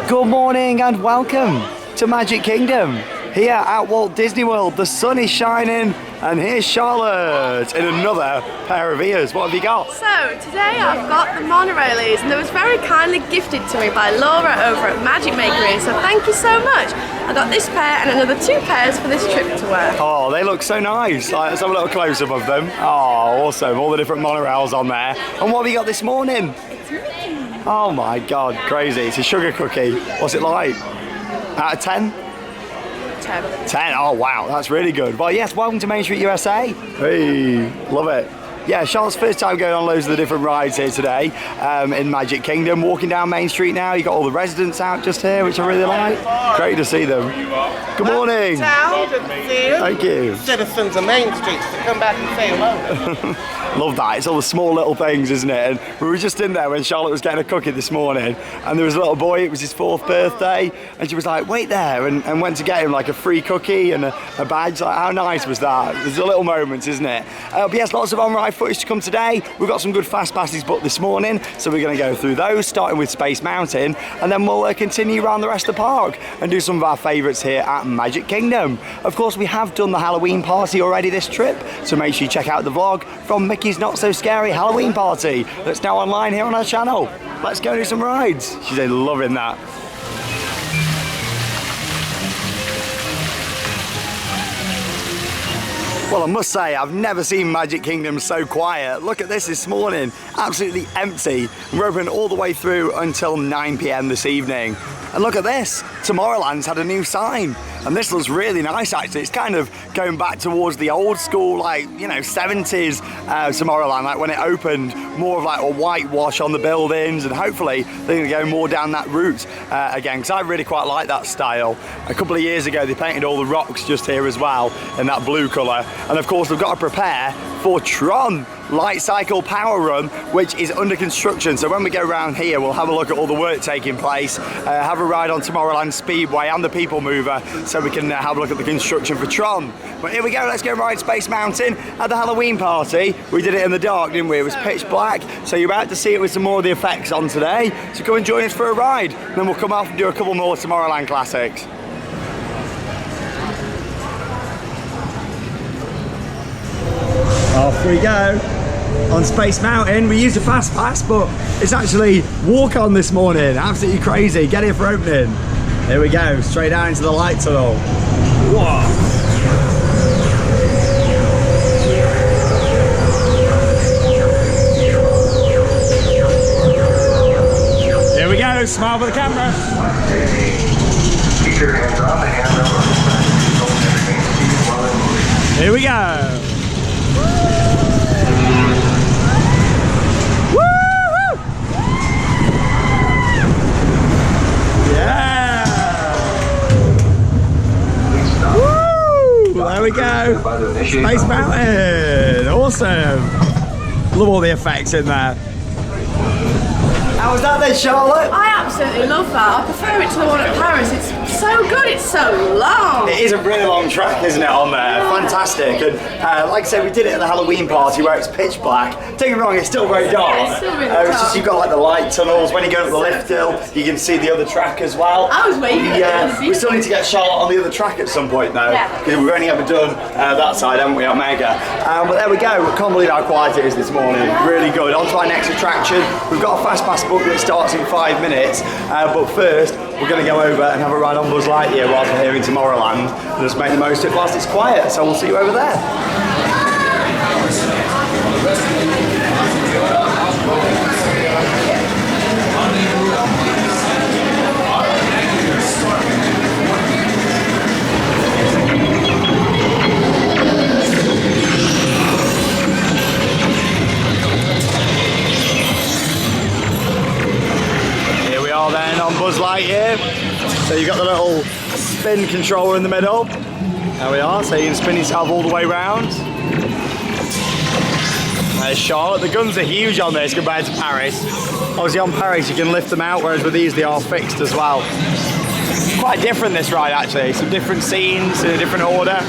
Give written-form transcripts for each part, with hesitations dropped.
Good morning and welcome to Magic Kingdom. Here at Walt Disney World, the sun is shining and here's Charlotte in another pair of ears. What have you got? So today I've got the monorailies and they was very kindly gifted to me by Laura over at Magic Maker, so thank you so much. I got this pair and another 2 pairs for this trip to wear. Oh, they look so nice. Let's have a little close-up of them. Oh, awesome. All the different monorails on there. And what have you got this morning? It's Mickey. Oh my God, crazy. It's a sugar cookie. What's it like? Out of 10? 10. 10, oh wow, that's really good. Well, yes, welcome to Main Street USA. Hey, love it. Yeah, Charlotte's first time going on loads of the different rides here today in Magic Kingdom. Walking down Main Street now, you got all the residents out just here, which I really like. Great to see them. Good morning. Good to see you. Thank you. Citizens of Main Street to come back and say hello. Love that. It's all the small little things, isn't it? And we were just in there when Charlotte was getting a cookie this morning, and there was a little boy. It was his 4th birthday, and she was like, "Wait there," and went to get him like a free cookie and a badge. Like, how nice was that? There's the little moments, isn't it? But yes, lots of on-ride footage to come today. We've got some good fast passes booked this morning, so we're going to go through those, starting with Space Mountain, and then we'll continue around the rest of the park and do some of our favourites here at Magic Kingdom. Of course, we have done the Halloween party already this trip, so make sure you check out the vlog from Mickey's Not So Scary Halloween Party that's now online here on our channel. Let's go do some rides. She's loving that. Well, I must say, I've never seen Magic Kingdom so quiet. Look at this morning, absolutely empty. We're open all the way through until 9 p.m. this evening. And look at this, Tomorrowland's had a new sign. And this looks really nice actually. It's kind of going back towards the old school, like, you know, 70s Tomorrowland, like when it opened, more of like a whitewash on the buildings, and hopefully they're gonna go more down that route again, because I really quite like that style. A couple of years ago, they painted all the rocks just here as well in that blue color. And of course, we've got to prepare for Tron Lightcycle Power Run, which is under construction. So when we go around here, we'll have a look at all the work taking place, have a ride on Tomorrowland Speedway and the People Mover, so we can have a look at the construction for Tron. But here we go, let's go ride Space Mountain. At the Halloween party, we did it in the dark, didn't we? It was pitch black, so you're about to see it with some more of the effects on today. So come and join us for a ride, and then we'll come off and do a couple more Tomorrowland classics. Off we go. On Space Mountain, we used a fast pass, but it's actually walk on this morning. Absolutely crazy. Get here for opening. Here we go, straight down into the light tunnel. Whoa. Here we go, smile for the camera. Keep your hands off the hands over. Here we go. There we go, Space Mountain, awesome. Love all the effects in there. How was that then, Charlotte? I absolutely love that. I prefer it to the one at Paris. It's so good, it's so long. It is a really long track, isn't it, on there? Fantastic. And like I said, we did it at the Halloween party where it's pitch black. Don't get me wrong, it's still very dark. Yeah, it's still really dark. It's just you've got like the light tunnels. When you go up the lift hill, you can see the other track as well. I was waiting. Yeah, we still need to get Charlotte on the other track at some point though. Yeah. Because we've only ever done that side, haven't we, on Mega? But there we go. Can't believe how quiet it is this morning. Really good. On to our next attraction. We've got a fast pass book that starts in 5 minutes. But first, we're going to go over and have a ride on Buzz Lightyear whilst we're here in Tomorrowland. And just make the most of it whilst it's quiet. So we'll see you over there. Then on Buzz Lightyear, so you've got the little spin controller in the middle. There we are, so you can spin yourself all the way around. There's Charlotte. The guns are huge on this compared to Paris. Obviously on Paris you can lift them out, whereas with these they are fixed as well. Quite different this ride actually, some different scenes in a different order.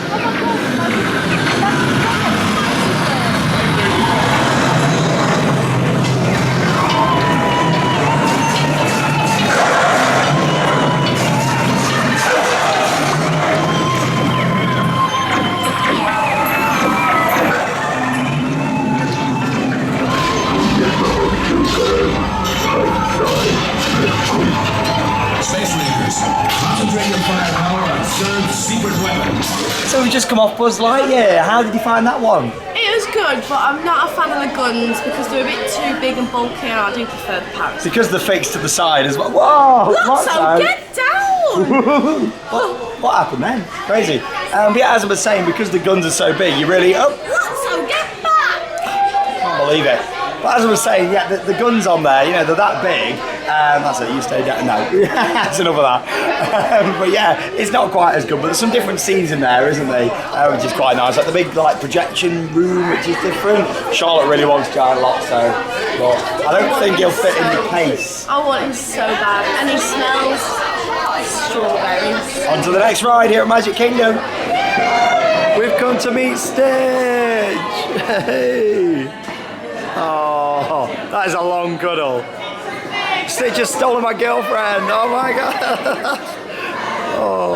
Concentrate your firepower on Sir's secret weapon. So we've just come off Buzz Lightyear. How did you find that one? It was good, but I'm not a fan of the guns because they're a bit too big and bulky, and I do prefer the parrots. Because they're fixed to the side as well. Whoa! Lotso, get down! what happened then? Crazy. But yeah, as I was saying, because the guns are so big, you really... Oh, Lotso, get back! can't believe it. But as I was saying, yeah, the guns on there, you know, they're that big. That's it, you stay down. No, that's enough of that. But yeah, it's not quite as good, but there's some different scenes in there, isn't there? Which is quite nice. Like the big projection room, which is different. Charlotte really wants Giant Lotso, but I don't think he'll fit in the case. I want him so bad, and he smells strawberries. On to the next ride here at Magic Kingdom. We've come to meet Stitch. Hey. Oh, that is a long cuddle. Stitch has stolen my girlfriend. Oh my god. Oh.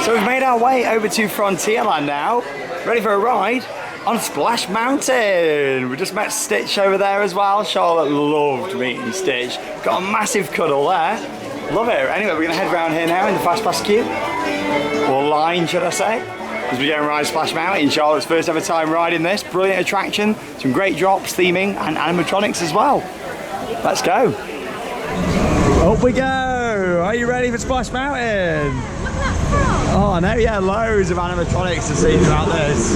So we've made our way over to Frontierland now. Ready for a ride on Splash Mountain. We just met Stitch over there as well. Charlotte loved meeting Stitch. Got a massive cuddle there. Love it. Anyway, we're going to head around here now in the Fast Pass queue. Or line, should I say. As we go and ride Splash Mountain. Charlotte's first ever time riding this. Brilliant attraction. Some great drops, theming, and animatronics as well. Let's go. Up we go. Are you ready for Splash Mountain? Oh, I know, yeah, loads of animatronics to see throughout this.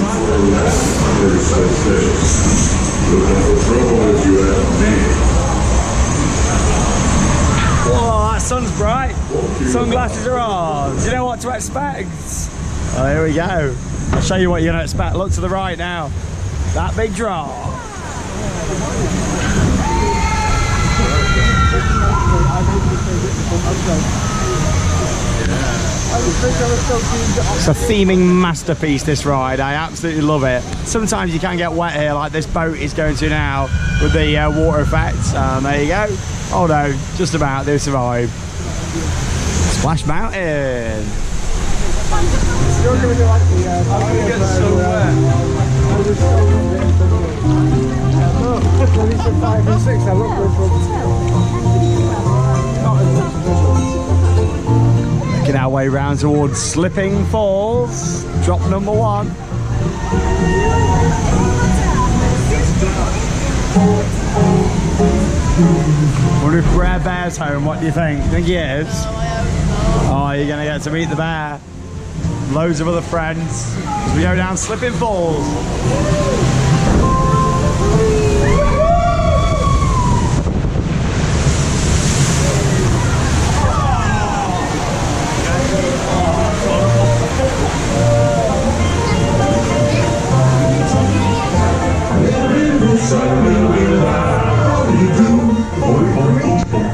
Whoa, that sun's bright. Sunglasses are on. Do you know what to expect? Oh, here we go. I'll show you what you're going to expect. Look to the right now. That big draw. It's a theming masterpiece, this ride. I absolutely love it. Sometimes you can get wet here, like this boat is going to now with the water effects. There you go. Oh no, just about. They survive. Splash Mountain. You're going to like the I'm going to get so wet. Look, at least 5 and 6. I look good for making our way round towards Slipping Falls. Drop number 1. Wonder if Brer Bear's home. What do you think? Think he is? Oh, you're going to get to meet the bear. Loads of other friends as we go down Slipping Falls.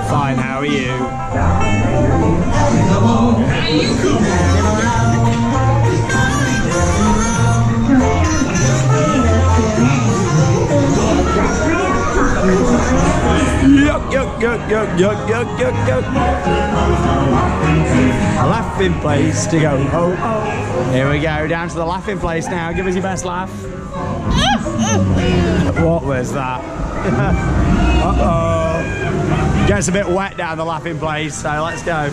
Fine, how are you? Yuck. A laughing place to go. Oh. Here we go, down to the laughing place now. Give us your best laugh. What was that? Uh-oh. Gets a bit wet down the laughing place, so let's go.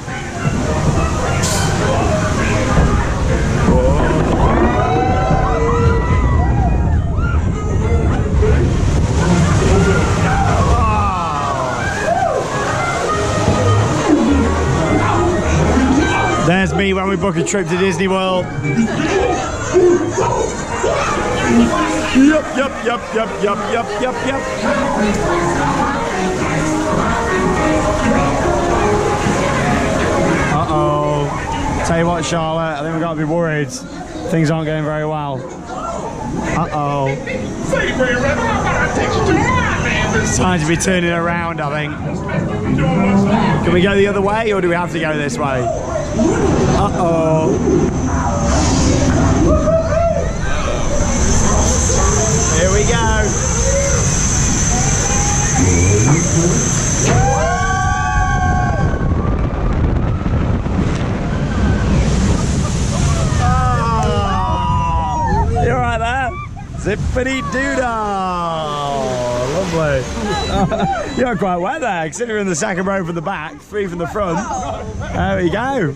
There's me when we book a trip to Disney World. Yup. Uh-oh. Tell you what, Charlotte, I think we've got to be worried. Things aren't going very well. Uh-oh. It's time to be turning around, I think. Can we go the other way, or do we have to go this way? Uh-oh. Here we go. Oh, you alright there? Zippity doodah! Lovely. You're quite wet there, considering the second row from the back, 3 from the front. There we go.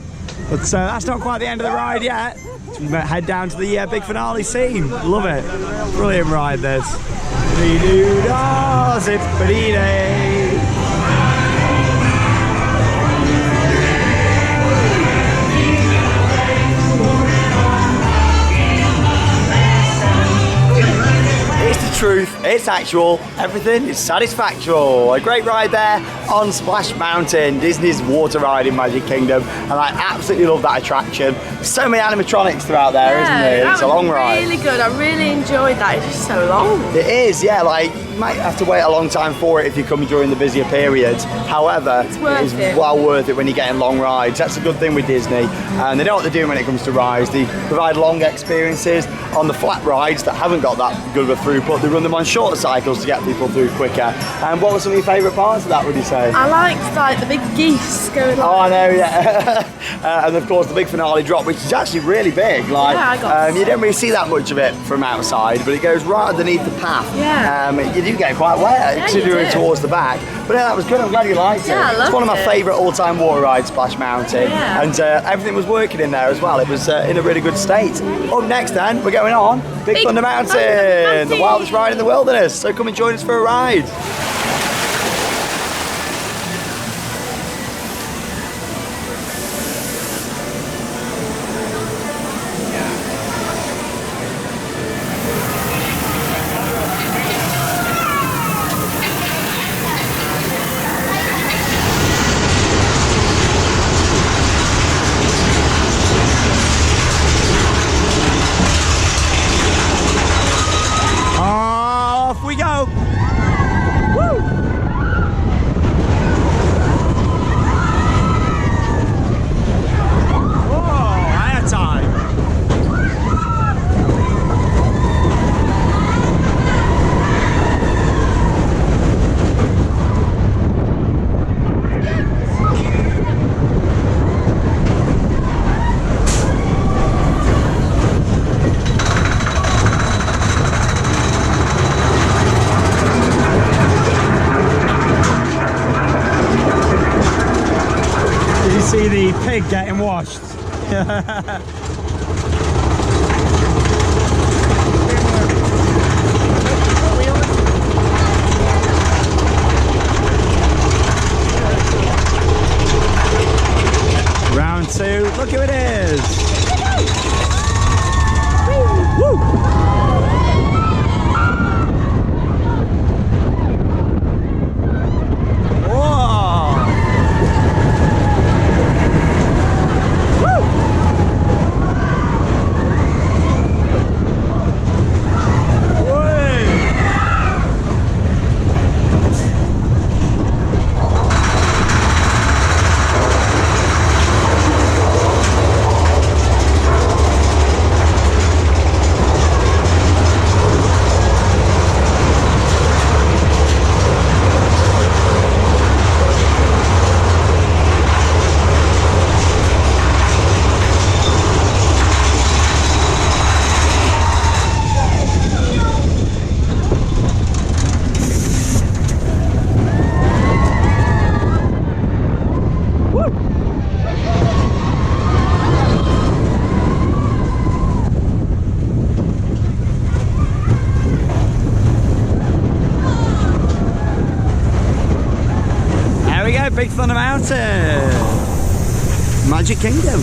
But that's not quite the end of the ride yet. So we head down to the big finale scene. Love it. Brilliant ride, this. Zippity doodah, zippity day. Truth, it's actual, everything is satisfactual. A great ride there on Splash Mountain, Disney's water ride in Magic Kingdom, and I absolutely love that attraction. So many animatronics throughout there, isn't there? It's a long ride. Really good. I really enjoyed that. It's just so long. It is, yeah. Like you might have to wait a long time for it if you come during the busier periods. However, it is well worth it when you're getting long rides. That's a good thing with Disney, and they know what they're doing when it comes to rides. They provide long experiences on the flat rides that haven't got that good of a throughput. They run them on shorter cycles to get people through quicker. And what were some of your favourite parts of that, would you say? I liked like the big geese going on. Oh, I know, yeah. And of course the big finale drop, which is actually really big. Like, yeah, I got you don't really see that much of it from outside, but it goes right underneath the path. Yeah. You do get quite wet, considering towards the back. But yeah, that was good. I'm glad you liked it. Yeah, I loved it's one of my it. favourite all-time water rides, Splash Mountain. Yeah. And everything was working in there as well. It was in a really good state. Up next then, we're going on Big Thunder Mountain, the wildest ride in the wilderness. So come and join us for a ride. Off we go. Woo! Whoa, I had time. Did you see the pig getting washed? Round 2, look who it is! Woo! Big Thunder Mountain, Magic Kingdom.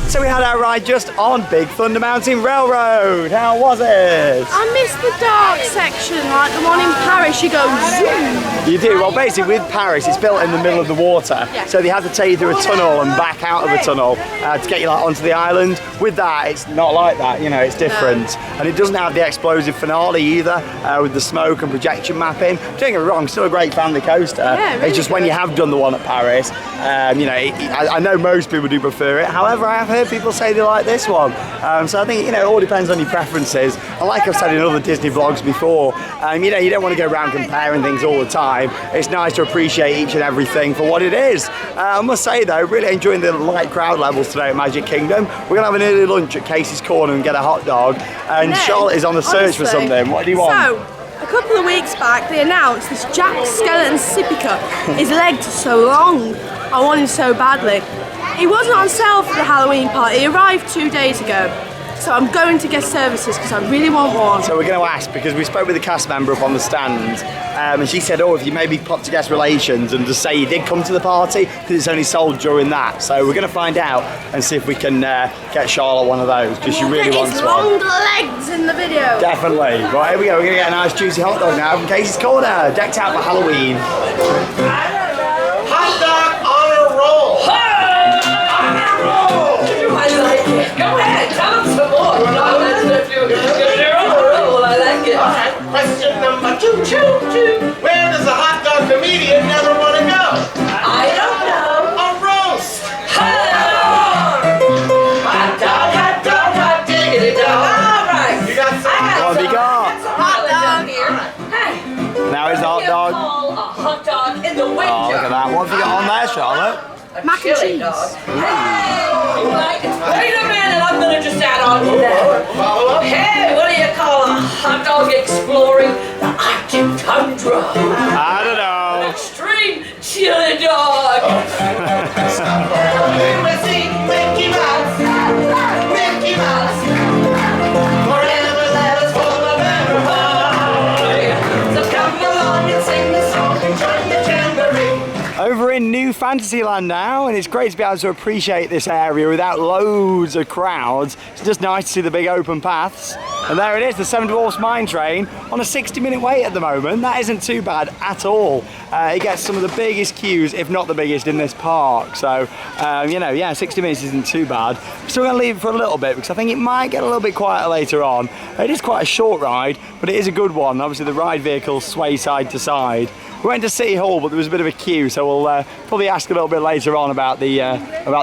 So we had our ride just on Big Thunder Mountain Railroad. How was it? I missed the dark section, like the one in Paris. You go zoom. You do. Well, basically with Paris, it's built in the middle of the water, so they had to take you through a tunnel and back out of the tunnel to get you like onto the island. With that, it's not like that. You know, it's different, and it doesn't have the explosive finale either with the smoke and projection mapping. Don't get me wrong, still a great family coaster. Yeah, really it's just when you have done the one at Paris, you know, I know most people do prefer it. However, I have heard heard people say they like this one. So I think, you know, it all depends on your preferences. And like I've said in other Disney vlogs before, you know, you don't want to go around comparing things all the time. It's nice to appreciate each and everything for what it is. I must say though, really enjoying the light crowd levels today at Magic Kingdom. We're going to have an early lunch at Casey's Corner and get a hot dog. And Charlotte is on the search for something. What do you want? So, a couple of weeks back, they announced this Jack Skeleton sippy cup. His legs are so long. I want him so badly. He wasn't on sale for the Halloween party. He arrived 2 days ago. So I'm going to guest services because I really want one. So we're going to ask, because we spoke with a cast member up on the stand, and she said, oh, if you maybe pop to guest relations and just say you did come to the party, because it's only sold during that. So we're going to find out and see if we can get Charlotte one of those, because she really wants one. Long legs in the video. Definitely. Right, here we go. We're going to get a nice juicy hot dog now from Casey's Corner, decked out for Halloween. Hot dog on a roll. On a roll. I like it. Go ahead, tell them some more. I like it. All right, question number 2. Where does a hot dog comedian never want to go? I don't know. A roast. Hot dog, hot diggity dog. All right. You got some? What have you got? Hot dog here. Hey. Now it's the hot dog. Call a hot dog in the winter. Oh, look at that. What have you got on there, Charlotte? Mac and cheese. Hey, you like it? Wait a minute, I'm gonna just add on to that. Follow up? Hey, what do you call a hot dog exploring the Arctic tundra? I don't know. Extreme chili dog. Mickey Mouse. Mickey Mouse. Forever let us hold a better heart. So come along and sing the song and join the jamboree. Over in New Fantasyland now, and it's great to be able to appreciate this area without loads of crowds. It's just nice to see the big open paths. And there it is, the Seven Dwarfs Mine Train on a 60-minute wait at the moment. That isn't too bad at all. It gets some of the biggest queues, if not the biggest, in this park. So, you know, yeah, 60 minutes isn't too bad. I'm still going to leave it for a little bit because I think it might get a little bit quieter later on. It is quite a short ride, but it is a good one. Obviously, the ride vehicles sway side to side. We went to City Hall, but there was a bit of a queue, so we'll probably ask a little bit later on about the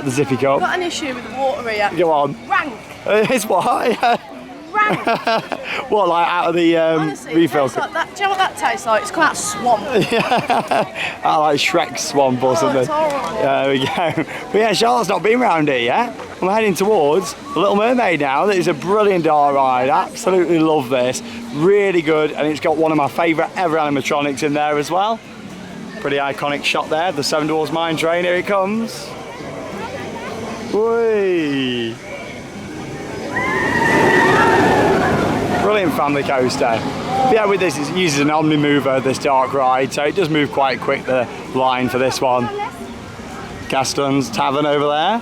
Zippy Cup. I've got an issue with the water here. Go on. Rank. It's what? Rank. What, like out of the Honestly, refill it tastes like that. Do you know what that tastes like? It's come out of swamp. I like Shrek's swamp or something. It's horrible. There we go. But yeah, Charlotte's not been round here yet. I'm heading towards The Little Mermaid now. That is a brilliant dark ride. Absolutely love this. Really good, and it's got one of my favourite ever animatronics in there as well. Pretty iconic shot there. The Seven Dwarfs Mine Train. Here it comes. Whee! Brilliant family coaster. But yeah, with this, it uses an Omni mover, this dark ride, so it does move quite quick, the line for this one. Gaston's Tavern over there.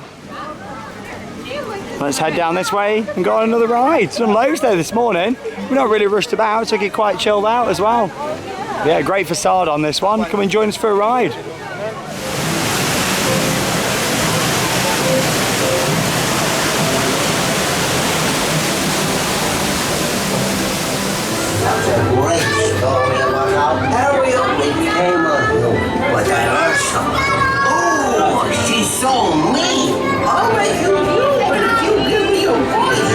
Let's head down this way and go on another ride. Some loads there this morning. We're not really rushed about, took it quite chilled out as well. Yeah, great facade on this one. Come and join us for a ride. Great story about how Ariel became a hill. Was that Ursula? Oh, she's so mean. I'll make you do, but if you give me a voice.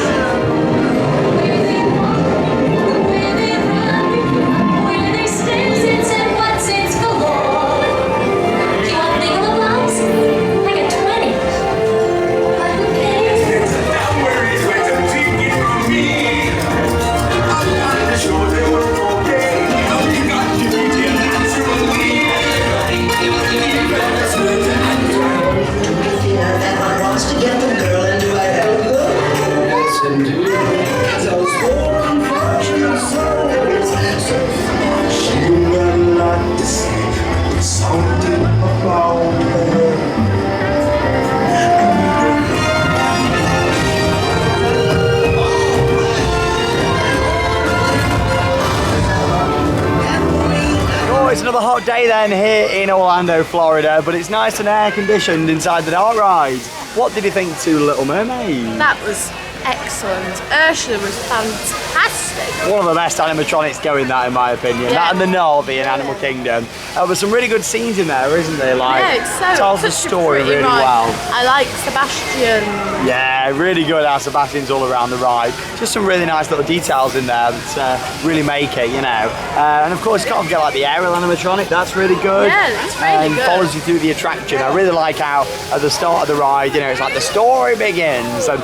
Where they stairs, it's and what's it's galore. Do you want to think of a blouse? I got 20. But who cares? That word is where the ticket for me. I'm not sure they were okay. You got to be the naturally. That I wants to get the girl and do I help her? Yes, indeed. Those poor unfortunate souls. So she will not to say there's something about her. Oh, it's another hot day then here in Orlando, Florida, but it's nice and air conditioned inside the dark ride. What did you think to Little Mermaid? That was excellent. Ursula was fantastic. One of the best animatronics going, that in my opinion. Yeah. That and the Na'vi in Animal Kingdom. There's some really good scenes in there, isn't there? Like, Yeah, it's so tells the such a story pretty really ride. well. I like Sebastian. Yeah, really good how Sebastian's all around the ride. Just some really nice little details in there that really make it, you know. And of course, you can't forget like the aerial animatronic. That's really good. Yeah, that's really good. Follows you through the attraction. I really like how at the start of the ride, you know, it's like the story begins, and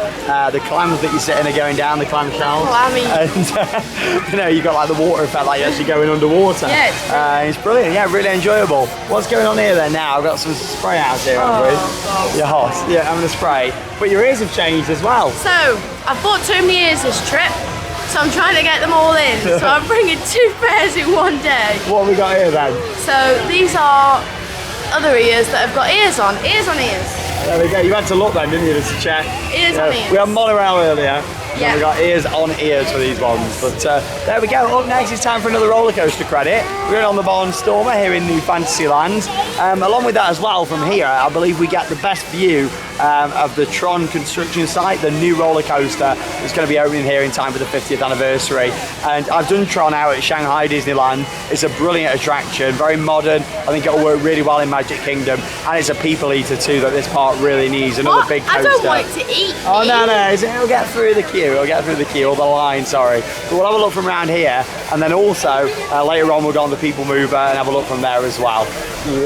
the clams that you're sitting are going down the clamshell. Clammy. And you know, you got like the water effect, like you're actually going underwater. Yeah, it's brilliant. Yeah, really enjoyable. What's going on here then now? I've got some spray out here, haven't we? God. You're hot. Yeah, I'm gonna spray. But your ears have changed as well. So, I've bought too many ears this trip, so I'm trying to get them all in. So I'm bringing 2 pairs in one day. What have we got here then? So these are other ears that have got ears on. Ears on ears. There we go. You had to look then, didn't you, just to check? Ears on ears. We had monorail earlier. Yeah. We got ears on ears for these ones. But there we go. Up next, it's time for another roller coaster credit. We're in on the Barnstormer here in New Fantasyland. Along with that as well, from here, I believe we get the best view of the Tron construction site, the new roller coaster that's going to be opening here in time for the 50th anniversary. And I've done Tron out at Shanghai Disneyland. It's a brilliant attraction, very modern. I think it'll work really well in Magic Kingdom, and it's a people eater too that this park really needs. Another big coaster. I don't want it to eat. Oh no, it'll get through the queue. It'll get through the queue, or the line, sorry. But we'll have a look from around here, and then also later on we'll go on the People Mover and have a look from there as well.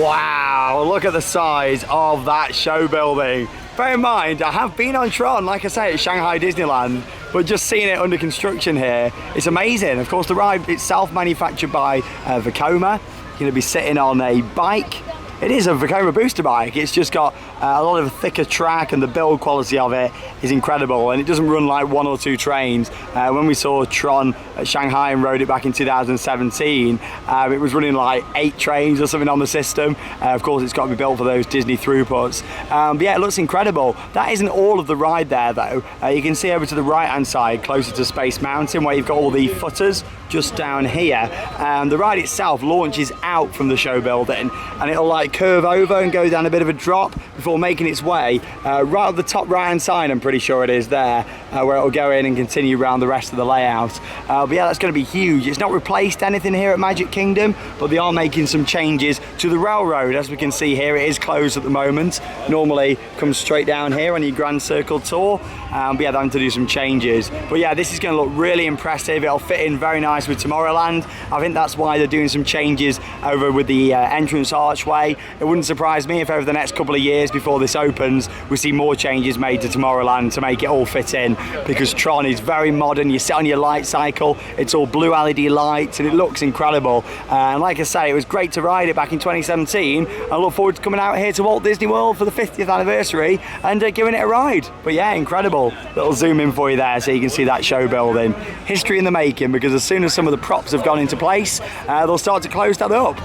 Wow, look at the size of that show building. Bear in mind, I have been on Tron, like I say, at Shanghai Disneyland, but just seeing it under construction here, it's amazing. Of course, the ride itself manufactured by Vekoma. You're going to be sitting on a bike. It is a Vekoma booster bike. It's just got a lot of thicker track, and the build quality of it is incredible, and it doesn't run like 1 or 2 trains. When we saw Tron at Shanghai and rode it back in 2017, it was running like 8 trains or something on the system. Of course, it's got to be built for those Disney throughputs. But yeah, it looks incredible. That isn't all of the ride there though. You can see over to the right hand side, closer to Space Mountain, where you've got all the footers just down here. The ride itself launches out from the show building, and it'll like curve over and go down a bit of a drop before making its way right at the top right hand side, I'm pretty sure it is there, where it'll go in and continue around the rest of the layout. But yeah, that's going to be huge. It's not replaced anything here at Magic Kingdom, but they are making some changes to the railroad. As we can see here, it is closed at the moment. Normally comes straight down here on your Grand Circle tour, but yeah, they're having to do some changes. But yeah, this is going to look really impressive. It'll fit in very nice with Tomorrowland. I think that's why they're doing some changes over with the entrance archway. It wouldn't surprise me if over the next couple of years before this opens, we see more changes made to Tomorrowland to make it all fit in, because Tron is very modern. You sit on your light cycle, it's all blue LED lights, and it looks incredible. And like I say, it was great to ride it back in 2017. I look forward to coming out here to Walt Disney World for the 50th anniversary and giving it a ride. But yeah, incredible. Little zoom in for you there so you can see that show building. History in the making, because as soon as some of the props have gone into place, they'll start to close that up.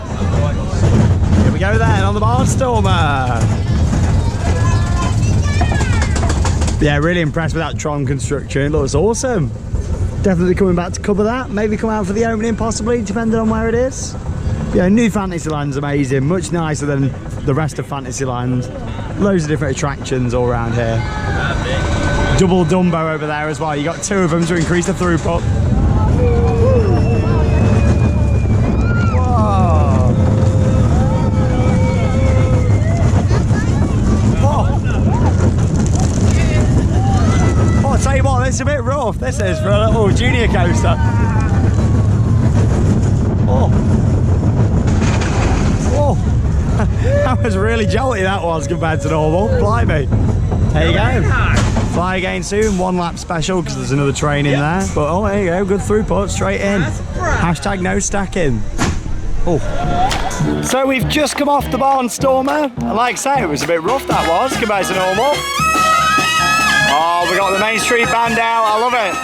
Here we go then on the Barnstormer. Yeah, really impressed with that Tron construction. It looks awesome. Definitely coming back to cover that. Maybe come out for the opening, possibly, depending on where it is. Yeah, New Fantasyland's amazing. Much nicer than the rest of Fantasyland. Loads of different attractions all around here. Double Dumbo over there as well. You got 2 of them to increase the throughput. Tell you what, it's a bit rough. This is for a little junior coaster. That was really jolty, that was, compared to normal. Blimey. There you go. Fly again soon, 1 lap special, because there's another train in there. But there you go, good throughput, straight in. Hashtag no stacking. So we've just come off the Barnstormer, and like I say, it was a bit rough, that was, compared to normal. Oh, we got the Main Street Band out, I love it.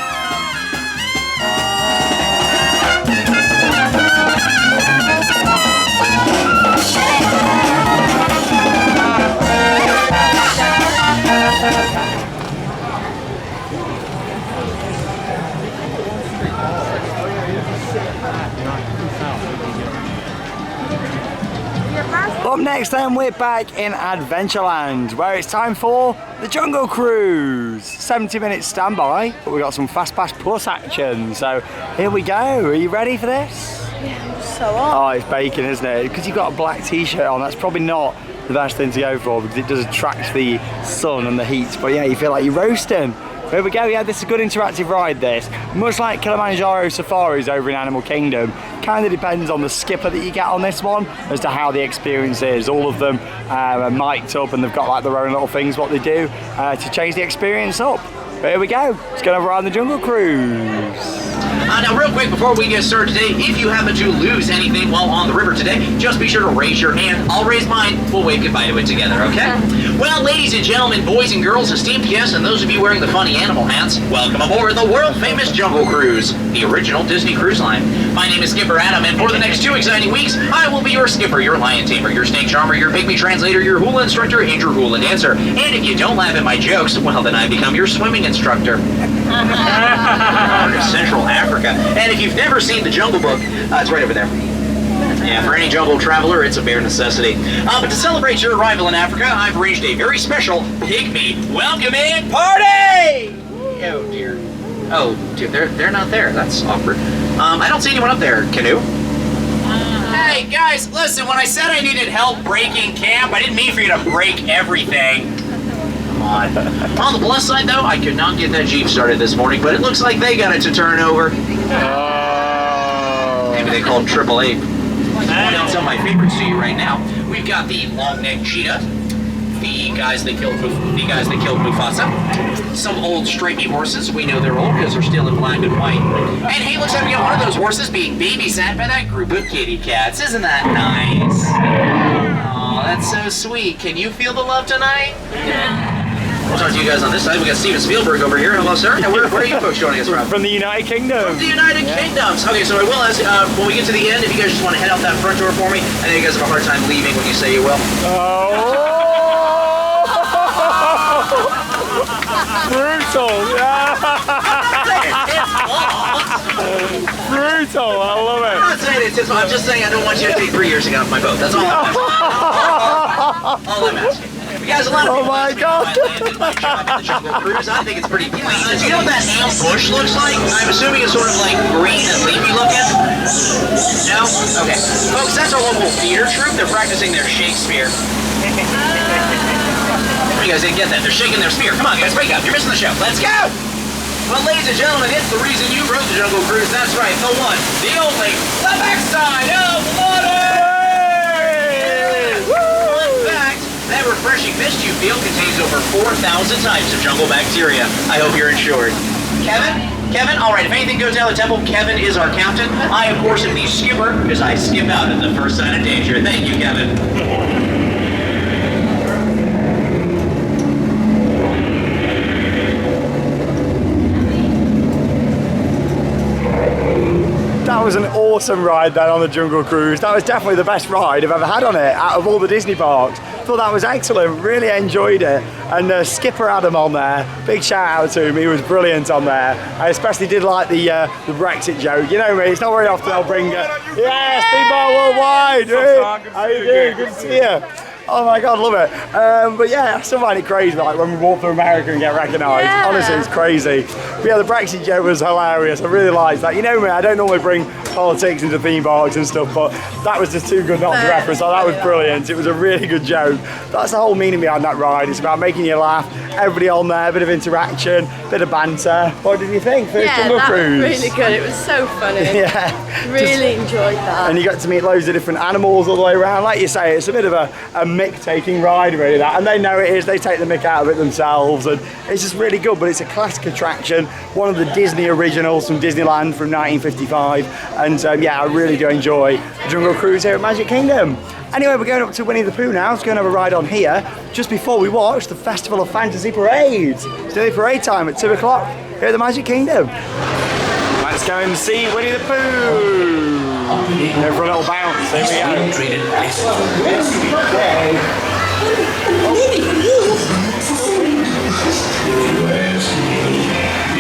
Up next then, we're back in Adventureland, where it's time for the Jungle Cruise. 70-minute standby, but we've got some Fast Pass Plus action, so here we go. Are you ready for this? Yeah, I'm so hot. Oh, it's bacon, isn't it? Because you've got a black t-shirt on, that's probably not the best thing to go for because it does attract the sun and the heat. But yeah, you feel like you're roasting. Here we go, yeah, this is a good interactive ride, this. Much like Kilimanjaro Safaris over in Animal Kingdom, kind of depends on the skipper that you get on this one as to how the experience is. All of them are mic'd up and they've got like their own little things what they do to change the experience up. But here we go, let's go over on the Jungle Cruise. Now, real quick, before we get started today, if you happen to lose anything while on the river today, just be sure to raise your hand. I'll raise mine. We'll wave goodbye to it together, okay? Well, ladies and gentlemen, boys and girls, esteemed guests, and those of you wearing the funny animal hats, welcome aboard the world-famous Jungle Cruise, the original Disney Cruise Line. My name is Skipper Adam, and for the next 2 exciting weeks, I will be your skipper, your lion tamer, your snake charmer, your pygmy translator, your hula instructor, and your hula dancer. And if you don't laugh at my jokes, well, then I become your swimming instructor. Central Africa. And if you've never seen the Jungle Book, it's right over there. Yeah, for any jungle traveler, it's a bare necessity. But to celebrate your arrival in Africa, I've arranged a very special pygmy welcoming party! Oh dear. Oh dear, they're not there. That's awkward. I don't see anyone up there, Canoe. Hey guys, listen, when I said I needed help breaking camp, I didn't mean for you to break everything. On the plus side, though, I could not get that Jeep started this morning, but it looks like they got it to turn over. Maybe they called Triple Ape. I'll announce some of my favorites to you right now. We've got the long-necked cheetah, the guys that killed Mufasa, some old stripy horses. We know they're old because they're still in black and white. And hey, looks like we got one of those horses being babysat by that group of kitty cats. Isn't that nice? Oh, that's so sweet. Can you feel the love tonight? We'll talk to you guys on this side. We got Steven Spielberg over here. Hello, sir. And where are you folks joining us from? From the United Kingdom. From the United Kingdoms. Okay, so I will ask, when we get to the end, if you guys just want to head out that front door for me, I know you guys have a hard time leaving when you say you will. Oh! Brutal! Yeah! Brutal! I love it. I'm not saying it's his fault. I'm just saying I don't want you to take 3 years to get off my boat. That's all I'm asking. All I'm asking. You guys, a lot of people my God! landed my truck at the Jungle Cruise. I think it's pretty clean. Do you know what that ambush looks like? I'm assuming it's sort of like green and leafy looking. No? Okay. Folks, that's our local theater troupe. They're practicing their Shakespeare. You guys didn't get that. They're shaking their spear. Come on, guys, wake up. You're missing the show. Let's go! Well, ladies and gentlemen, it's the reason you rode the Jungle Cruise. That's right, the one, the only, the backside of water! Fun fact, that refreshing mist you feel contains over 4,000 types of jungle bacteria. I hope you're insured. Kevin, all right, if anything goes down the temple, Kevin is our captain. I, of course, am the skipper, because I skip out at the first sign of danger. Thank you, Kevin. That was an awesome ride then on the Jungle Cruise. That was definitely the best ride I've ever had on it out of all the Disney parks. Thought that was excellent, really enjoyed it. And Skipper Adam on there, big shout out to him, he was brilliant on there. I especially did like the Brexit joke. You know me, it's not very often I'll bring yeah, Speedball Worldwide. How you doing? Good to see you. Oh my God, love it. But yeah, I still find it crazy, like when we walk through America and get recognised. Yeah. Honestly, it's crazy. But yeah, the Brexit joke was hilarious. I really liked that. You know me, I don't normally bring politics into theme parks and stuff, but that was just too good not to reference. So that was brilliant. It was a really good joke. That's the whole meaning behind that ride. It's about making you laugh. Everybody on there, a bit of interaction, bit of banter. What did you think? First Jungle Cruise? Was really good. It was so funny. Yeah. Really enjoyed that. And you got to meet loads of different animals all the way around. Like you say, it's a bit of a mick-taking ride, really, that. And they know it is. They take the mick out of it themselves. And it's just really good. But it's a classic attraction. One of the Disney originals from Disneyland from 1955. And yeah, I really do enjoy the Jungle Cruise here at Magic Kingdom. Anyway, we're going up to Winnie the Pooh now. Let's go and have a ride on here just before we watch the Festival of Fantasy Parades. It's nearly parade time at 2 o'clock here at the Magic Kingdom. Let's go and see Winnie the Pooh. Go for a little bounce. Here we go. Treated places.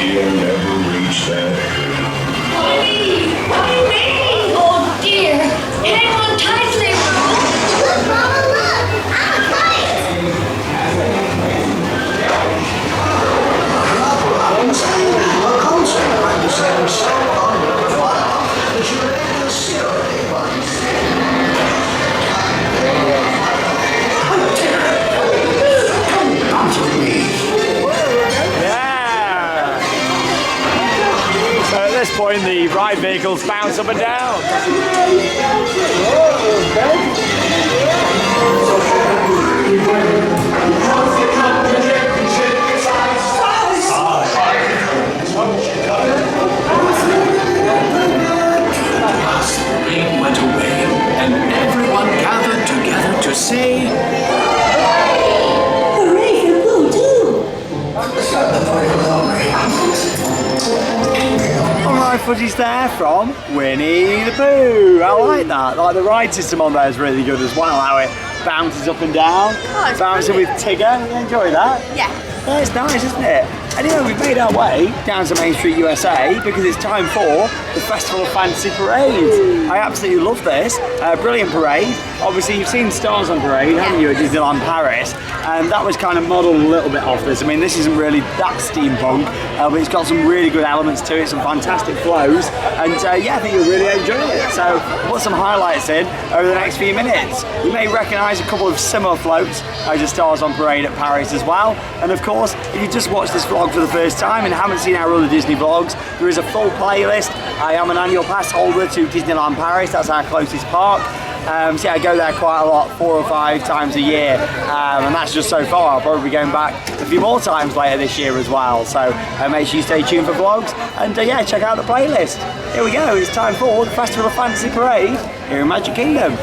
You'll never reach that. Oh dear, it ain't one tight thing, Mama. Look, Mama, look, I'm a fight. Welcome to this point, the ride vehicles bounce up and down. The rain went away, and everyone gathered together to say, Hooray for Boo too! Alright, footage there from Winnie the Pooh. I like that. Like the ride system on there is really good as well. How it bounces up and down. Oh, it's bouncing with brilliant. Tigger. You enjoy that? Yeah. Yeah, it's nice, isn't it? Anyway, we've made our way down to Main Street, USA because it's time for the Festival of Fantasy Parade. I absolutely love this. Brilliant parade. Obviously, you've seen Stars on Parade, haven't you, at Disneyland Paris? And that was kind of modelled a little bit off this. I mean, this isn't really that steampunk, but it's got some really good elements to it, some fantastic flows. And yeah, I think you'll really enjoy it. So, I'll put some highlights in over the next few minutes. You may recognise a couple of similar floats as Stars on Parade at Paris as well. And of course, if you just watched this vlog for the first time and haven't seen our other Disney vlogs, there is a full playlist. I am an annual pass holder to Disneyland Paris, that's our closest park. So yeah, I go there quite a lot, 4 or 5 times a year, and that's just so far. I'll probably be going back a few more times later this year as well. So make sure you stay tuned for vlogs, and yeah, check out the playlist. Here we go, it's time for the Festival of Fantasy Parade here in Magic Kingdom.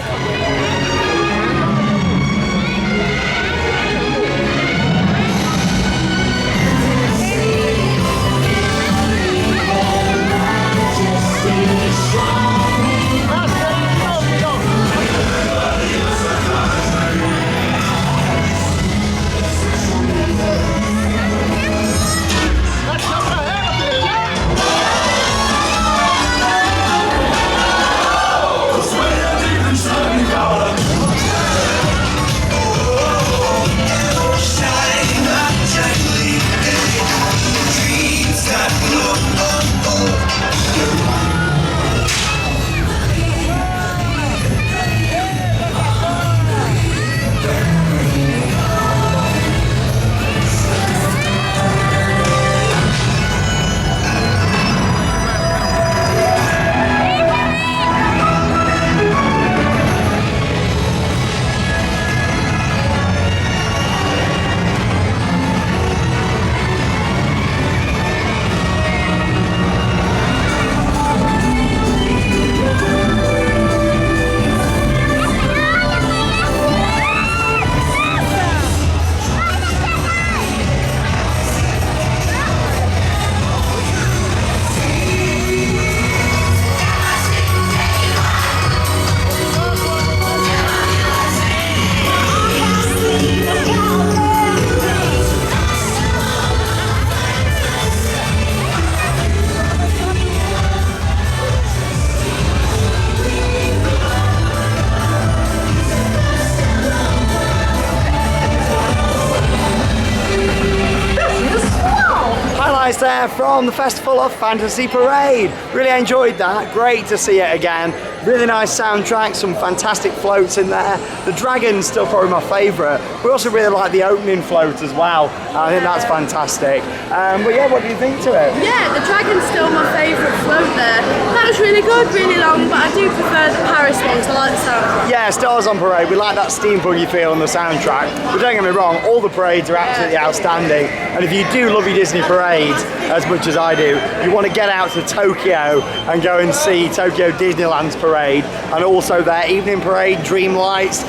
There from the Festival of Fantasy Parade. Really enjoyed that. Great to see it again. Really nice soundtrack, some fantastic floats in there. The Dragon's still probably my favourite. We also really like the opening float as well. I think that's fantastic. But yeah, what do you think to it? Yeah, the Dragon's still my favourite float there. That was really good, really long, but I do prefer the Paris ones. I like the soundtrack. Yeah, Stars on Parade. We like that steampunky feel on the soundtrack. But don't get me wrong, all the parades are absolutely outstanding. And if you do love your Disney parades as much as I do, you want to get out to Tokyo and go and see Tokyo Disneyland's parade, and also their evening parade, Dream Lights.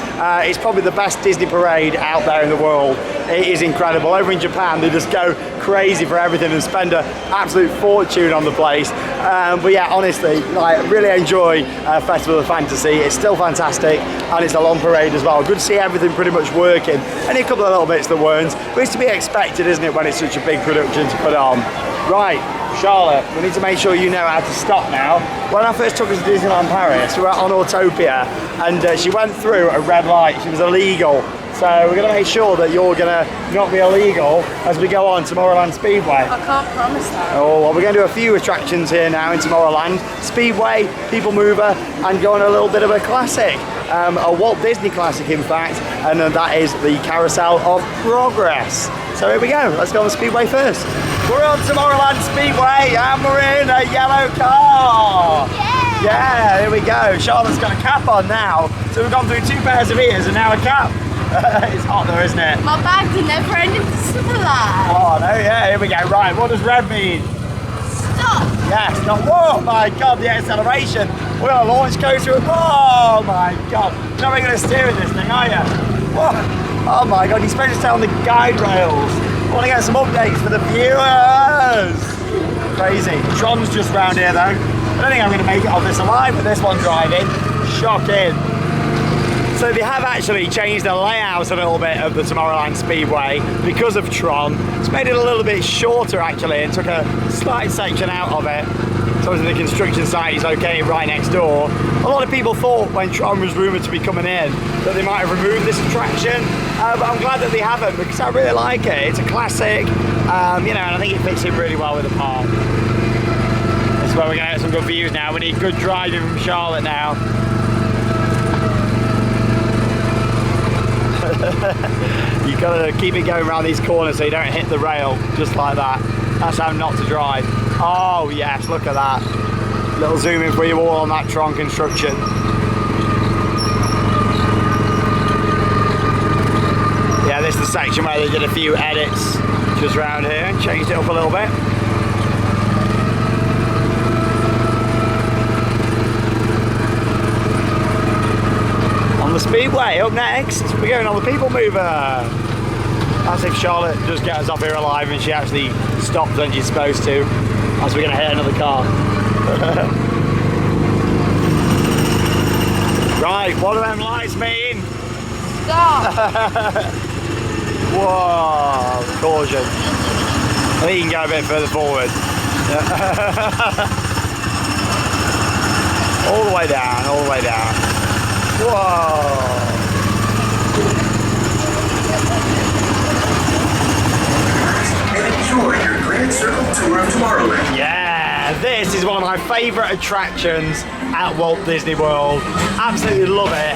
It's probably the best Disney parade out there in the world. It is incredible. Over in Japan, they just go crazy for everything and spend an absolute fortune on the place. But yeah, honestly, I really enjoy Festival of Fantasy. It's still fantastic, and it's a long parade as well. Good to see everything pretty much working. Only a couple of little bits that weren't, but it's to be expected, isn't it, when it's such a big production to put on. Right, Charlotte, we need to make sure you know how to stop now. When I first took her to Disneyland Paris, we were on Autopia, and she went through a red light. She was illegal. So we're going to make sure that you're going to not be illegal as we go on Tomorrowland Speedway. I can't promise that. Oh, well, we're going to do a few attractions here now in Tomorrowland. Speedway, People Mover, and go on a little bit of a classic. A Walt Disney classic, in fact, and that is the Carousel of Progress. So here we go. Let's go on the Speedway first. We're on Tomorrowland Speedway and we're in a yellow car. Yeah, here we go. Charlotte's got a cap on now. So we've gone through 2 pairs of ears and now a cap. It's hot though, isn't it? My bag's a never-ending supply. Oh no, yeah, here we go. Right, what does red mean? Stop. Yes, not, whoa, my God, the acceleration. We're on a launch coaster. Oh my God. You're not really going to steer in this thing, are you? Whoa. Oh my God, you're supposed to stay on the guide rails. I want to get some updates for the viewers. Crazy. Tron's just round here though. I don't think I'm going to make it off this alive with this one driving. Shocking. So they have actually changed the layout a little bit of the Tomorrowland Speedway because of Tron. It's made it a little bit shorter actually and took a slight section out of it. So obviously the construction site is located right next door. A lot of people thought when Tron was rumoured to be coming in that they might have removed this attraction, but I'm glad that they haven't because I really like it. It's a classic, you know, and I think it fits in really well with the park. This is where we're going to get some good views now. We need good driving from Charlotte now. You've got to keep it going around these corners so you don't hit the rail, just like that. That's how not to drive. Oh yes, look at that. Little zoom in for you all on that Tron construction. Yeah, this is the section where they did a few edits just around here and changed it up a little bit. The Speedway up next, we're going on the People Mover. As if Charlotte does get us off here alive and she actually stops when she's supposed to, as we're going to hit another car. Right, what do them lights mean? Stop. Whoa, caution. I think you can go a bit further forward. All the way down, all the way down. Whoa! And enjoy your Grand Circle tour of Tomorrowland. Yeah, this is one of my favourite attractions at Walt Disney World. Absolutely love it.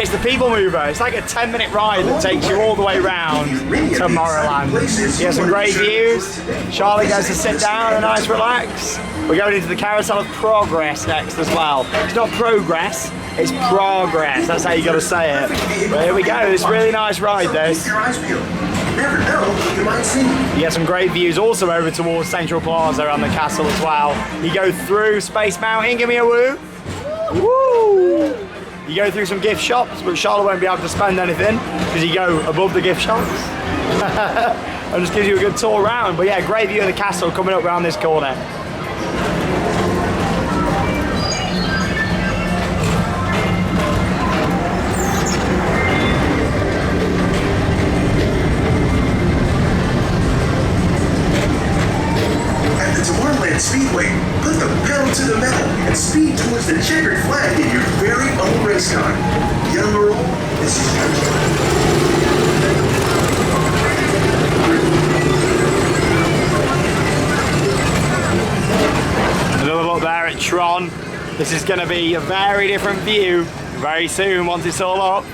It's the People Mover. It's like a 10-minute ride that takes you all the way around Tomorrowland. You get some great views. Charlotte gets to sit down and nice relax. We're going into the Carousel of Progress next as well. It's not progress, it's progress. That's how you got to say it. But here we go. It's a really nice ride, this. Keep your eyes peeled. You never know what you might see. You get some great views also over towards Central Plaza around the castle as well. You go through Space Mountain, give me a woo. Woo! You go through some gift shops, but Charlotte won't be able to spend anything because you go above the gift shops. And just gives you a good tour around. But yeah, great view of the castle coming up around this corner. Speedway, put the pedal to the metal and speed towards the checkered flag in your very own race car. Young or old, this is your time. Another look there at Tron. This is going to be a very different view very soon once it's all up.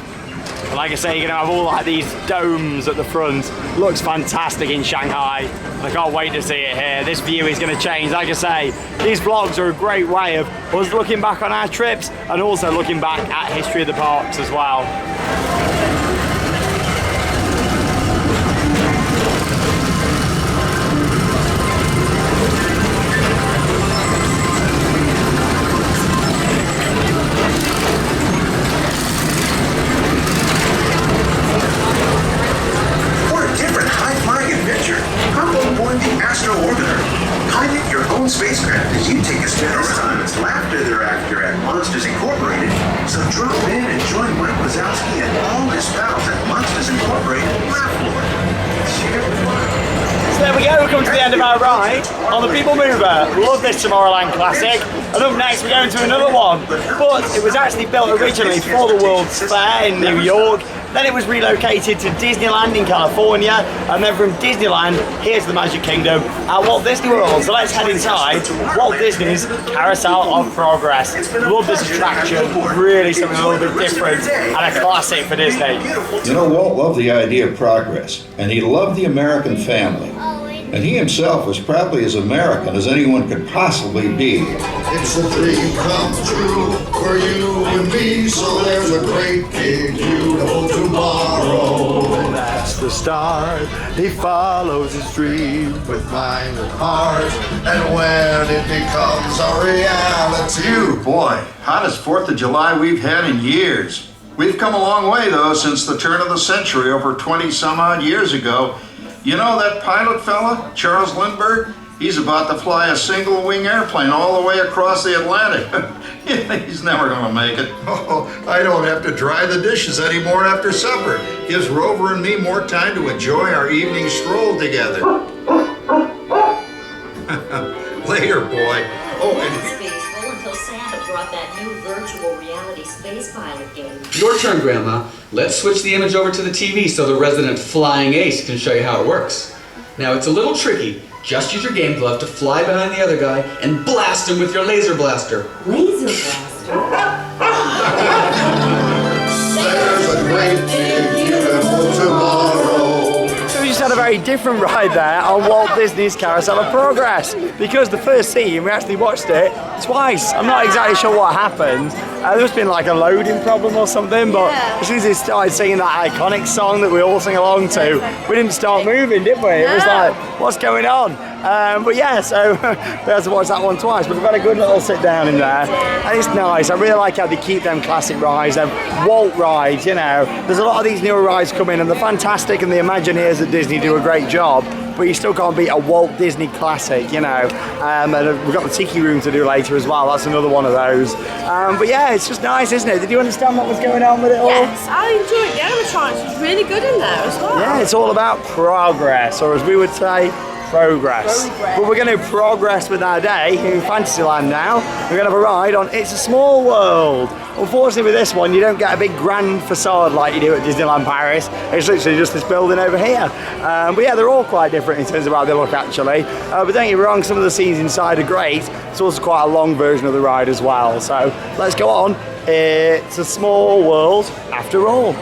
And like I say, you're going to have all like these domes at the front. Looks fantastic in Shanghai. I can't wait to see it here. This view is going to change. Like I say, these vlogs are a great way of us looking back on our trips and also looking back at history of the parks as well. Spacecraft as you take a spin around. It's laughter thereafter at Monsters Incorporated. So drop in and join Mike Wazowski and all his pals at Monsters Incorporated Laugh Floor. Share the fun. So there we go, we're coming to the end of our ride on the People Mover. Love this Tomorrowland classic. And up next we're going to another one. But it was actually built originally for the World's Fair in New York. Then it was relocated to Disneyland in California, and then from Disneyland, here's the Magic Kingdom at Walt Disney World. So let's head inside Walt Disney's Carousel of Progress. Love this attraction, really something a little bit different and a classic for Disney. You know, Walt loved the idea of progress, and he loved the American family. and he himself was probably as American as anyone could possibly be. It's a dream come true for you and me, so there's a great big beautiful tomorrow. That's the start. He follows his dream With mind and heart, and when it becomes a reality. Phew, boy, hottest 4th of July we've had in years. We've come a long way, though, since the turn of the century, over 20 some odd years ago. You know that pilot fella, Charles Lindbergh? He's about to fly a single-wing airplane all the way across the Atlantic. He's never gonna make it. Oh, I don't have to dry the dishes anymore after supper. Gives Rover and me more time to enjoy our evening stroll together. Later, boy. Oh, and Spaceful until Santa brought that new virtual reality space pilot game. Your turn, Grandma. Let's switch the image over to the TV so the resident flying ace can show you how it works. Now, it's a little tricky. Just use your game glove to fly behind the other guy and blast him with your laser blaster. Laser blaster? there's a great big beautiful tomorrow. So we just had a very different ride there on Walt Disney's Carousel of Progress, because the first scene we actually watched it twice. I'm not exactly sure what happened. There must have been like a loading problem or something, but as soon as they started singing that iconic song that we all sing along to, we didn't start moving, did we? It was like, what's going on? But yeah, so we had to watch that one twice, but we've had a good little sit down in there, and it's nice. I really like how they keep them classic rides, them Walt rides, you know. There's a lot of these newer rides coming, and the Fantastic and the Imagineers at Disney do a great job, but you still can't beat a Walt Disney classic, you know. And we've got the Tiki Room to do later as well. That's another one of those. But yeah, it's just nice, isn't it? Did you understand what was going on with it all? Yes, I enjoyed the animatronics. It's really good in there as well. Yeah, it's all about progress, or as we would say, progress. But we're going to progress with our day in Fantasyland now. We're going to have a ride on It's a Small World. Unfortunately with this one, you don't get a big grand facade like you do at Disneyland Paris. It's literally just this building over here. But yeah, they're all quite different in terms of how they look actually. But don't get me wrong, some of the scenes inside are great. It's also quite a long version of the ride as well. So let's go on. It's a small world after all.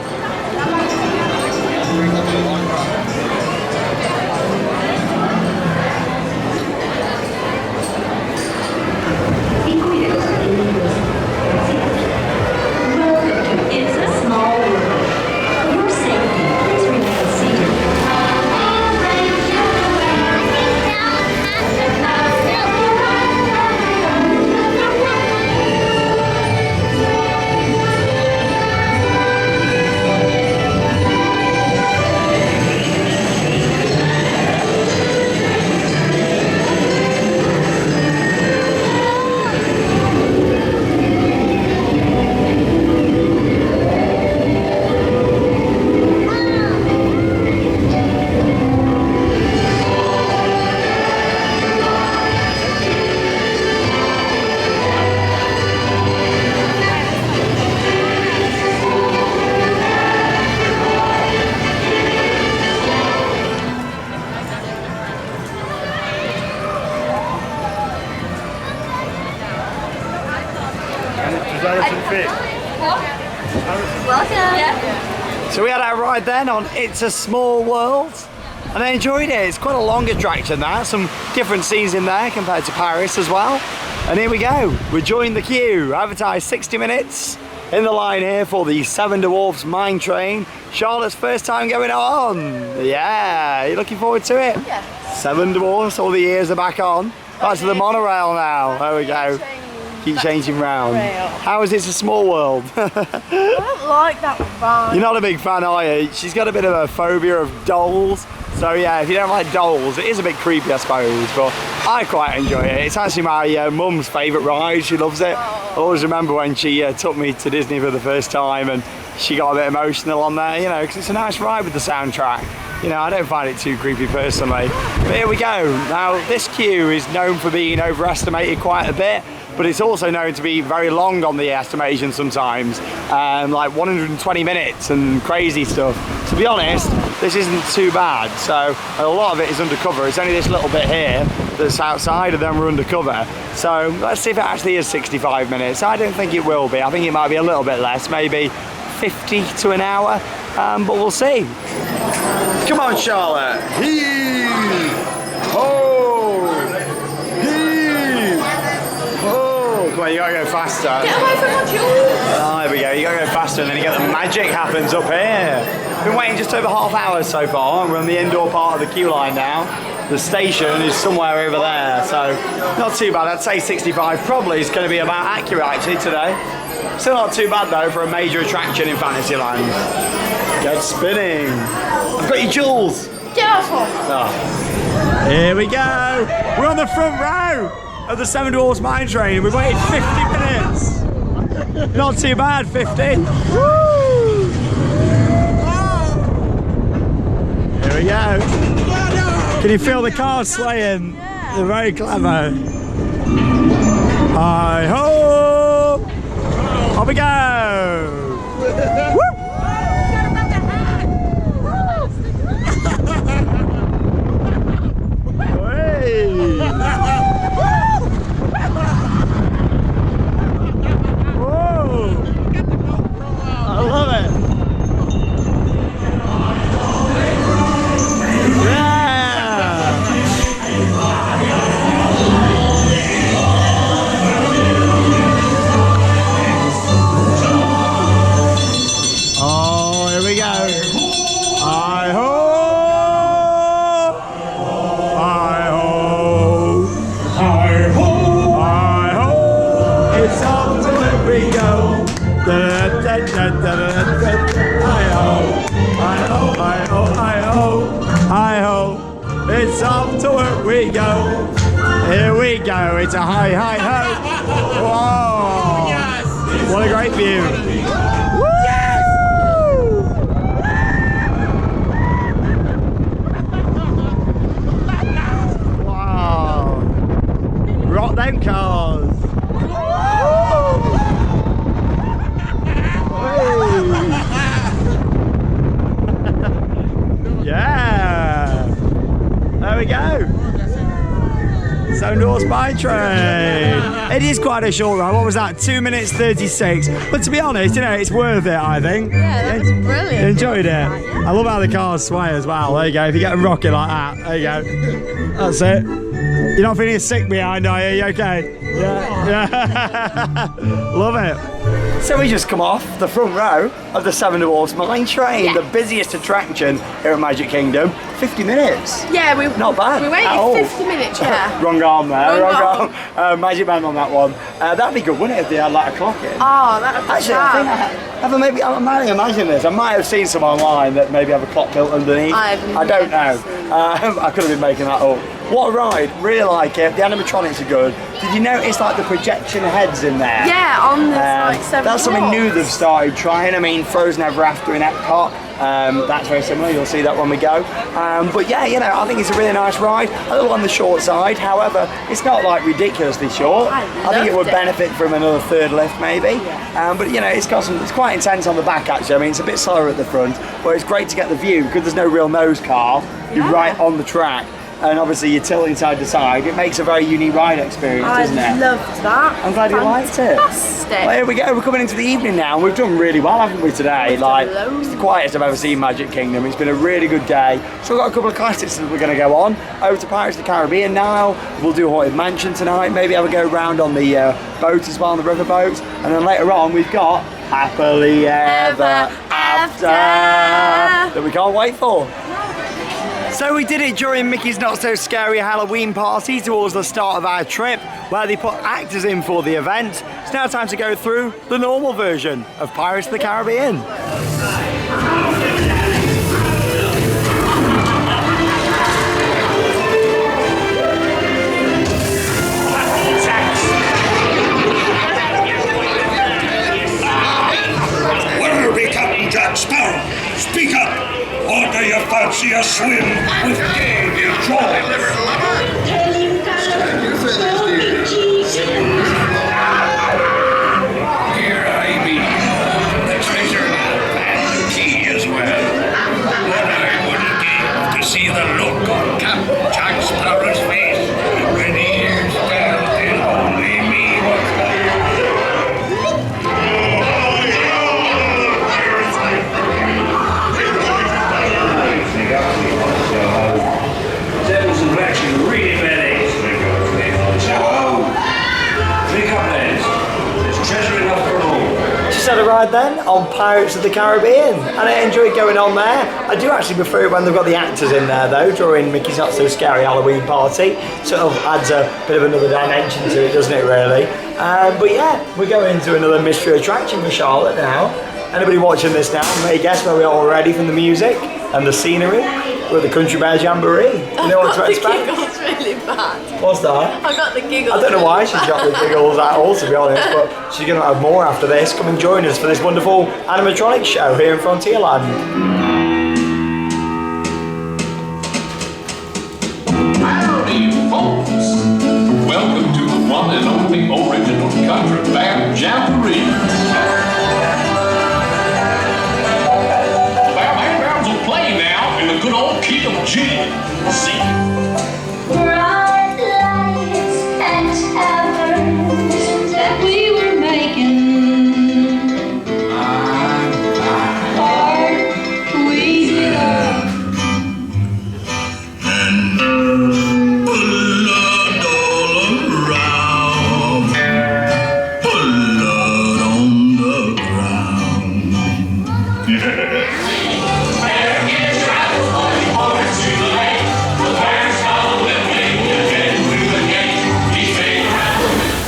Welcome. So we had our ride then on It's a Small World, and I enjoyed it. It's quite a long attraction that, some different scenes in there compared to Paris as well. And here we go, we're joining the queue, advertised 60 minutes in the line here for the Seven Dwarfs Mine Train. Charlotte's first time going on. Yeah, are you looking forward to it? Yeah. Seven Dwarfs, all the years are back on. Back to the monorail now, there we go. Keep changing round. How is It's a Small World? I don't like that ride. You're not a big fan, are you? She's got a bit of a phobia of dolls. So yeah, if you don't like dolls, it is a bit creepy, I suppose, but I quite enjoy it. It's actually my mum's favourite ride. She loves it. I always remember when she took me to Disney for the first time, and she got a bit emotional on there, you know, because it's a nice ride with the soundtrack. You know, I don't find it too creepy personally. But here we go. Now, this queue is known for being overestimated quite a bit, but it's also known to be very long on the estimation sometimes, like 120 minutes and crazy stuff. To be honest, this isn't too bad. So a lot of it is undercover. It's only this little bit here that's outside, and then we're undercover. So let's see if it actually is 65 minutes. I don't think it will be. I think it might be a little bit less, maybe 50 to an hour, but we'll see. Come on, Charlotte. Come on, you gotta go faster. Get away from my jewels. Oh, there we go. You gotta go faster, and then you get the magic happens up here. Been waiting just over half hour so far. We're on the indoor part of the queue line now. The station is somewhere over there, so not too bad. I'd say 65 probably is going to be about accurate actually today. Still not too bad though for a major attraction in Fantasyland. Get spinning. I've got your jewels. Get off of. Oh. Here we go. We're on the front row of the Seven Dwarfs Mine Train. We've waited 50 minutes. Not too bad, 50. Woo! Here we go. Can you feel the cars swaying? Yeah. They're very clever. Hi-ho! Off we go! Woo! I love it. Oh, here we go. Hi-ho! Hi-ho! Hi-ho! Hi-ho! It's up to it we go. Hi-ho! Hi-ho! Hi-ho! Hi-ho! Hi-ho! It's up to it we go. Here we go. It's a hi-hi-ho. Whoa! What a great view. Rock them cars! Yeah! There we go! Seven Dwarfs Mine Train! It is quite a short run. What was that? 2 minutes 36. But to be honest, you know, it's worth it, I think. Yeah, that was brilliant. Enjoyed it. I love how the cars sway as well. There you go. If you get a rocket like that, there you go. That's it. You're not feeling sick behind, are you? You okay? Yeah. Love it. So we just come off the front row of the Seven Dwarfs Mine Train, the busiest attraction here at Magic Kingdom. 50 minutes. Yeah, we not bad. We waited 50 minutes, yeah. Wrong arm there, Wrong arm. Magic band on that one. That'd be good, wouldn't it, if they had like a clock in? Oh, that'd be actually, I might imagine this. I might have seen some online that maybe have a clock built underneath. I don't know. I could have been making that up. What a ride, really like it. The animatronics are good. Did you notice like the projection heads in there? Yeah, on the like Seven That's something Dwarfs. new they've started trying. I mean, Frozen Ever After in Epcot. That's very similar, you'll see that when we go. But yeah, you know, I think it's a really nice ride. A little on the short side, however, it's not like ridiculously short. I think it would benefit from another third lift maybe. But you know, it's quite intense on the back actually. I mean, it's a bit slower at the front, but it's great to get the view because there's no real nose car. You're right on the track. And obviously you're tilting side to side. It makes a very unique ride experience, doesn't it? I loved that. I'm glad you liked it. Fantastic. Well, here we go. We're coming into the evening now, and we've done really well, haven't we, today? Like, it's the quietest I've ever seen Magic Kingdom. It's been a really good day. So we've got a couple of classics that we're going to go on. Over to Pirates of the Caribbean now. We'll do Haunted Mansion tonight. Maybe have a go round on the boat as well, on the river boat. And then later on, we've got Happily Ever After that we can't wait for. So we did it during Mickey's Not So Scary Halloween party towards the start of our trip, where they put actors in for the event. It's now time to go through the normal version of Pirates of the Caribbean. Where are we, Captain Jack Sparrow? Speak up! Or do you fancy a swim with game in joy? Here I be, the treasure and the key as well. But I wouldn't give to see the look on Captain Jack Sparrow's face when he hears that and only me was just had a ride then on Pirates of the Caribbean, and I enjoyed going on there. I do actually prefer it when they've got the actors in there though, during Mickey's Not So Scary Halloween Party. Sort of adds a bit of another dimension to it, doesn't it really? But yeah, we're going into another mystery attraction for Charlotte now. Anybody watching this now may guess where we are already from the music and the scenery. We're at the Country Bear Jamboree. You know what to expect? The giggles really bad. What's that? I got the giggles. I don't know why she's got the giggles at all, to be honest, but she's going to have more after this. Come and join us for this wonderful animatronics show here in Frontierland. Howdy, folks! Welcome to the one and only original Country Bear Jamboree. The Bear Grounds will play now in the good old key of G. See? Bright lights and taverns that we were making. Heart we love. And blood all around. Blood on the ground.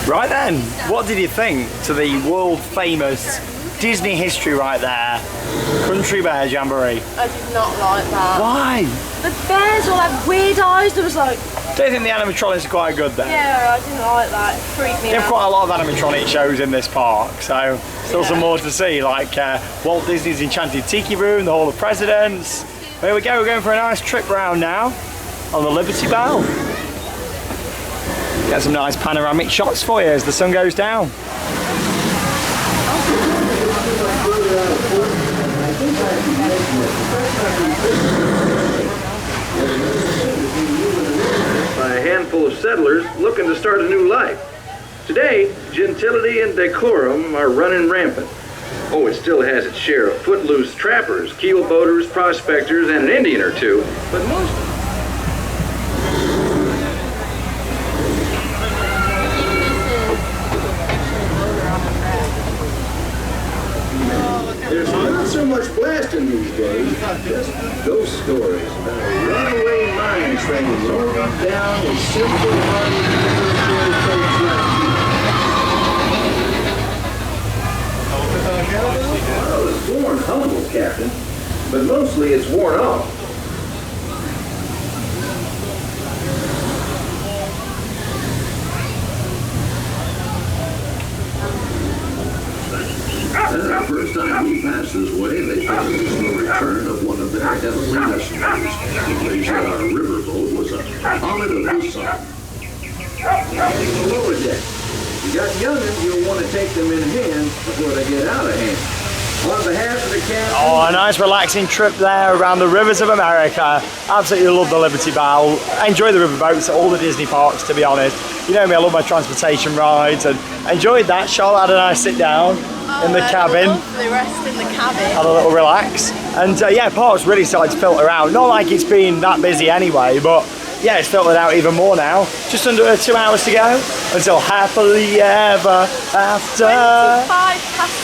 Right then, what did you think to the world famous Disney history right there? Country Bear Jamboree. I did not like that. Why? The bears all had weird eyes. There was like... Don't you think the animatronics are quite good then? Yeah, I didn't like that. It freaked me They have out. quite a lot of animatronic shows in this park, so still some more to see, like Walt Disney's Enchanted Tiki Room, the Hall of Presidents. Here we go, we're going for a nice trip round now on the Liberty Bell. Get some nice panoramic shots for you as the sun goes down. By a handful of settlers looking to start a new life. Today, gentility and decorum are running rampant. Oh, it still has its share of footloose trappers, keel boaters, prospectors, and an Indian or two, but most... There's not so much blasting these days, just ghost stories about a runaway mine train rolling down a simple-hearted military folks like you. Well, it's born humble, Captain, but mostly it's worn off. The first time we passed this way, they thought it was the return of one of their heavenly messengers. The place on our riverboat was a comet of the sun. The lower deck. You got young'uns, you'll want to take them in hand before they get out of hand. On behalf of the captain... Oh, a nice relaxing trip there around the rivers of America. Absolutely love the Liberty Bell. I enjoy the riverboats at all the Disney parks, to be honest. You know me, I love my transportation rides and enjoyed that. Charlotte had a nice sit down in the cabin. Lovely rest in the cabin. Had a little relax. And yeah, park's really started to filter out. Not like it's been that busy anyway, but yeah, it's filtered out even more now. Just under 2 hours to go until happily ever after. 7:25.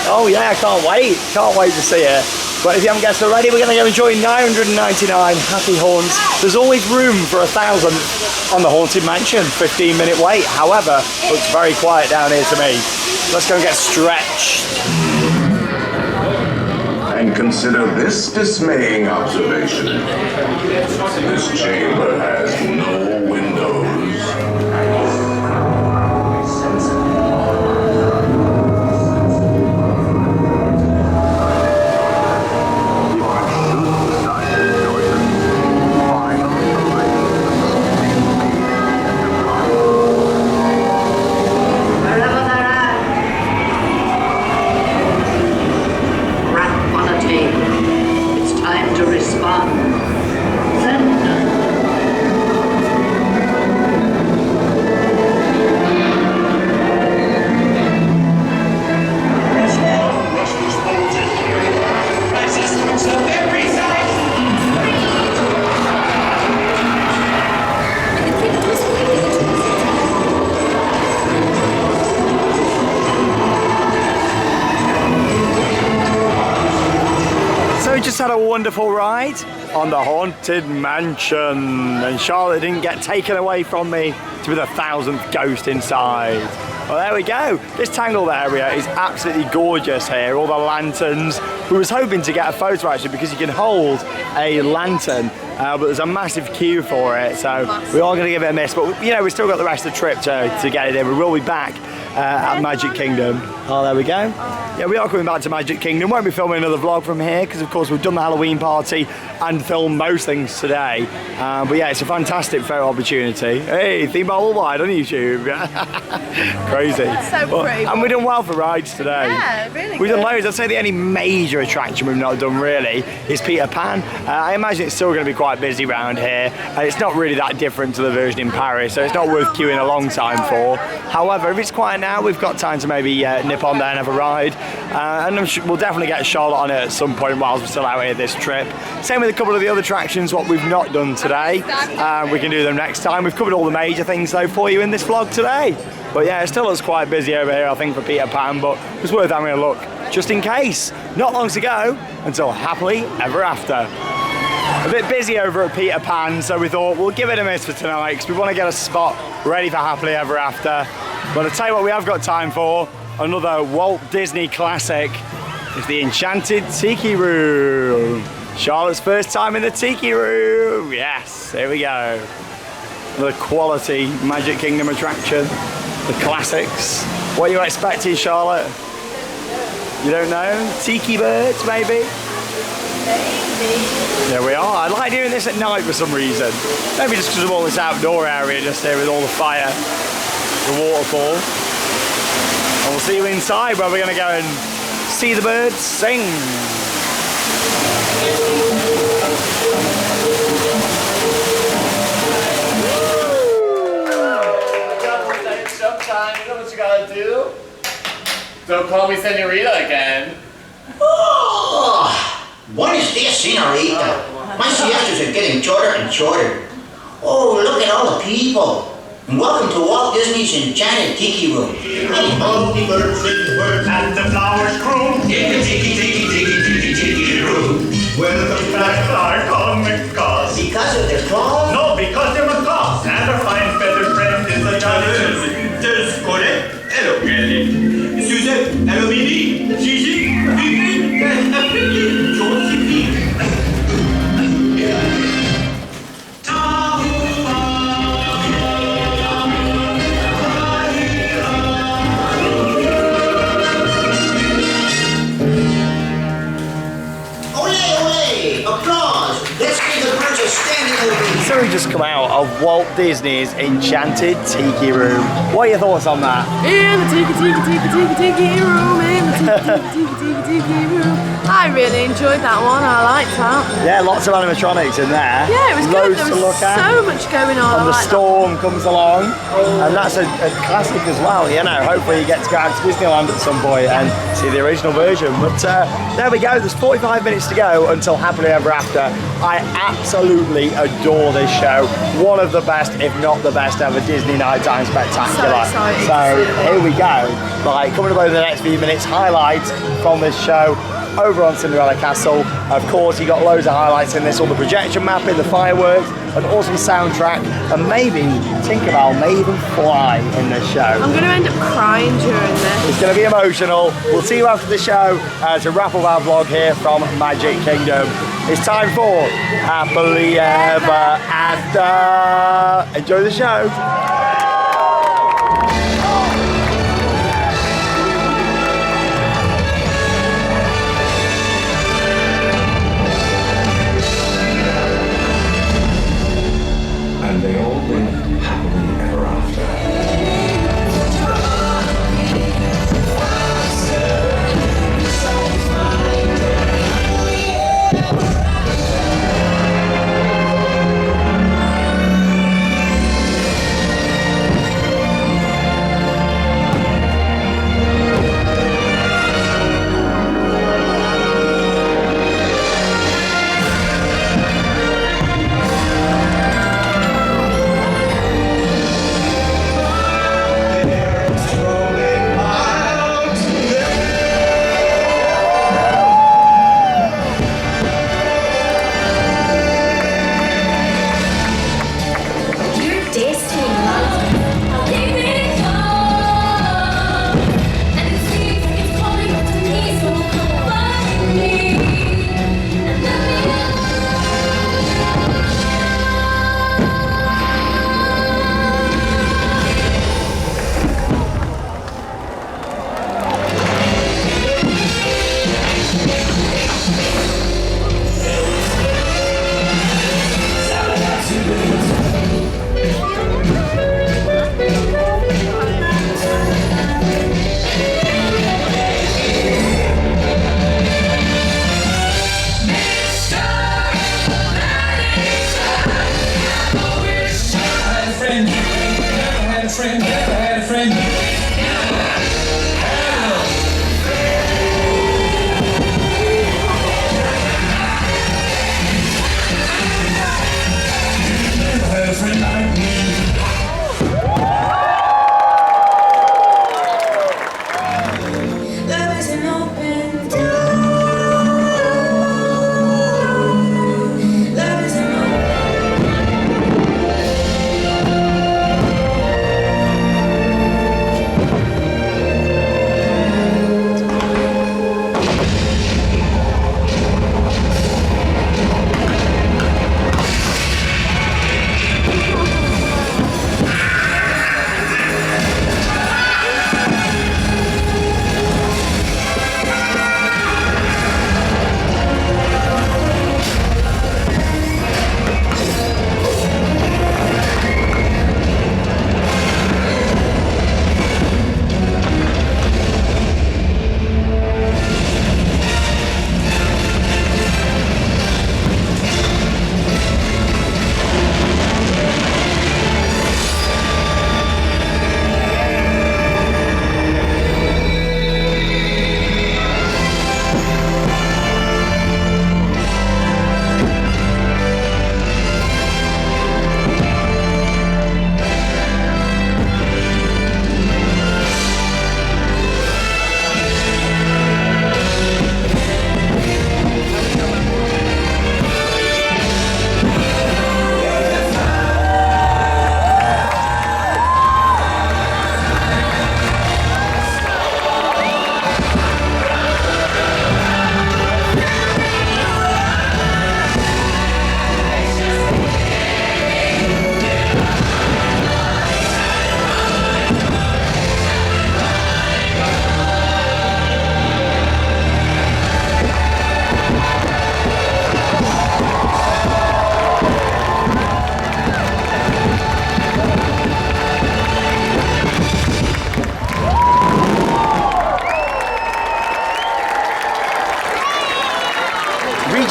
Oh yeah, I can't wait. Can't wait to see it. But if you haven't guessed already, we're going to go enjoy 999 happy haunts. There's always room for 1,000 on the Haunted Mansion. 15-minute wait. However, looks very quiet down here to me. Let's go and get stretched. And consider this dismaying observation. This chamber has no windows. It's time to respond. Send just had a wonderful ride on the Haunted Mansion, and Charlotte didn't get taken away from me to be the 1,000th ghost inside. Well, there we go. This tangled area is absolutely gorgeous here. All the lanterns. We was hoping to get a photo actually because you can hold a lantern, but there's a massive queue for it, so we are going to give it a miss. But you know, we've still got the rest of the trip to get it in. We will be back at Magic Kingdom. Oh, there we go. Yeah, we are coming back to Magic Kingdom. Won't be filming another vlog from here because, of course, we've done the Halloween party and filmed most things today. But yeah, it's a fantastic photo opportunity. Hey, theme bottle wide on YouTube. Crazy. So pretty. And we've done well for rides today. Yeah, really We've good. done loads. I'd say the only major attraction we've not done really is Peter Pan. I imagine it's still going to be quite busy around here. It's not really that different to the version in Paris, so it's not worth queuing a long time for. However, if it's quiet now, we've got time to maybe nip on there and have a ride. And we'll definitely get Charlotte on it at some point whilst we're still out here this trip. Same with a couple of the other attractions, what we've not done today. We can do them next time. We've covered all the major things though for you in this vlog today. But yeah, it still looks quite busy over here, I think, for Peter Pan, but it's worth having a look just in case. Not long to go until Happily Ever After. A bit busy over at Peter Pan, so we thought we'll give it a miss for tonight because we want to get a spot ready for Happily Ever After. But I'll tell you what we have got time for, another Walt Disney classic. It's the Enchanted Tiki Room. Charlotte's first time in the Tiki Room. Yes, here we go. The quality Magic Kingdom attraction, the classics. What are you expecting, Charlotte? You don't know? Tiki birds, maybe? There we are. I like doing this at night for some reason. Maybe just because of all this outdoor area just here with all the fire, the waterfall. And we'll see you inside where we're going to go and see the birds sing. Sometime, you know what you gotta do? Don't call me Senorita again. Oh, buenos dias, senorita. My siestas are getting shorter and shorter. Oh, look at all the people. And welcome to Walt Disney's Enchanted Tiki Room. All the birds sing words and the flowers croon in the tiki room. Where the flags are called macaws. Because of their claws? No, because they're macaws. And our fine feathered friend is a jolly Colette. Hello, Kelly. Suzette. Hello, Minnie. Gigi. Bibi. Josie. So we just come out of Walt Disney's Enchanted Tiki Room. What are your thoughts on that? In the tiki room, in the tiki room. I really enjoyed that one. I liked that. Yeah, lots of animatronics in there. Yeah, it was Loads good. There to look was at. so much going on. And the storm comes along, and that's a classic as well. You know, hopefully you get to go out to Disneyland at some point and see the original version. But there we go. There's 45 minutes to go until Happily Ever After. I absolutely adore this show. One of the best, if not the best ever Disney Nighttime Spectacular. So here we go. Like, coming up over the next few minutes, highlights from this show over on Cinderella Castle. Of course, you got loads of highlights in this, all the projection mapping, the fireworks, an awesome soundtrack, and maybe Tinkerbell may even fly in this show. I'm going to end up crying during this. It's going to be emotional. We'll see you after the show to wrap up our vlog here from Magic Kingdom. It's time for Happily Ever After. Enjoy the show. And they all live happily ever after.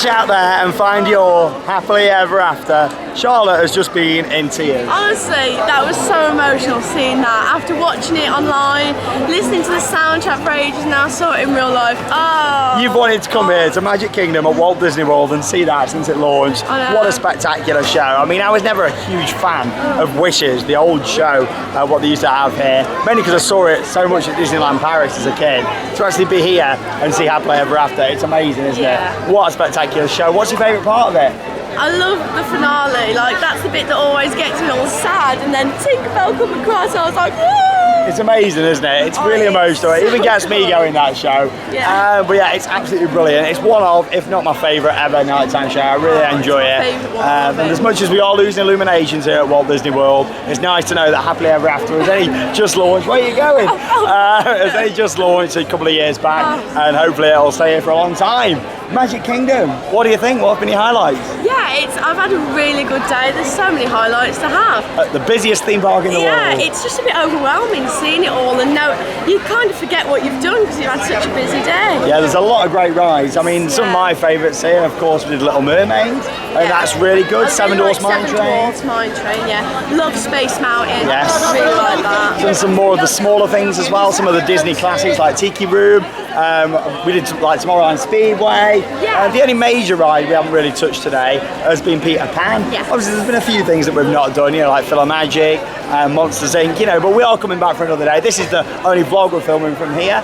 out there and find your happily ever after. Charlotte has just been in tears. Honestly, that was so emotional seeing that. After watching it online, listening to the soundtrack for ages, now saw it in real life. Oh. You've wanted to come here to Magic Kingdom at Walt Disney World and see that since it launched. What a spectacular show. I mean, I was never a huge fan of Wishes, the old show, what they used to have here. Mainly because I saw it so much at Disneyland Paris as a kid. To actually be here and see Happily Ever After, it's amazing, isn't it? What a spectacular show. What's your favourite part of it? I love the finale, like that's the bit that always gets me all sad, and then Tinkerbell come across, I was like, whoa! It's amazing, isn't it? It's really emotional. It even gets me going, that show. But yeah, it's absolutely brilliant. It's one of, if not my favourite ever nighttime show. I really enjoy it. And as much as we are losing Illuminations here at Walt Disney World, it's nice to know that Happily Ever After has only just launched. Where are you going? It's only just launched a couple of years back, and hopefully it'll stay here for a long time. Magic Kingdom, what do you think? What have been your highlights? Yeah, I've had a really good day. There's so many highlights to have. The busiest theme park in the world. Yeah, it's just a bit overwhelming seeing it all, and you kind of forget what you've done because you've had such a busy day. Yeah, there's a lot of great rides. I mean, some of my favourites here, of course, we did Little Mermaid. And that's really good. Seven Dwarfs Mine Train. Seven Dwarfs Mine Train, yeah. Love Space Mountain. Yes. Really like that. Done some more of the smaller things as well. Some of the Disney classics like Tiki Room. We did like Tomorrowland Speedway. The only major ride we haven't really touched today has been Peter Pan. Obviously, there's been a few things that we've not done, you know, like Philomagic, Monsters Inc., you know, but we are coming back for another day. This is the only vlog we're filming from here,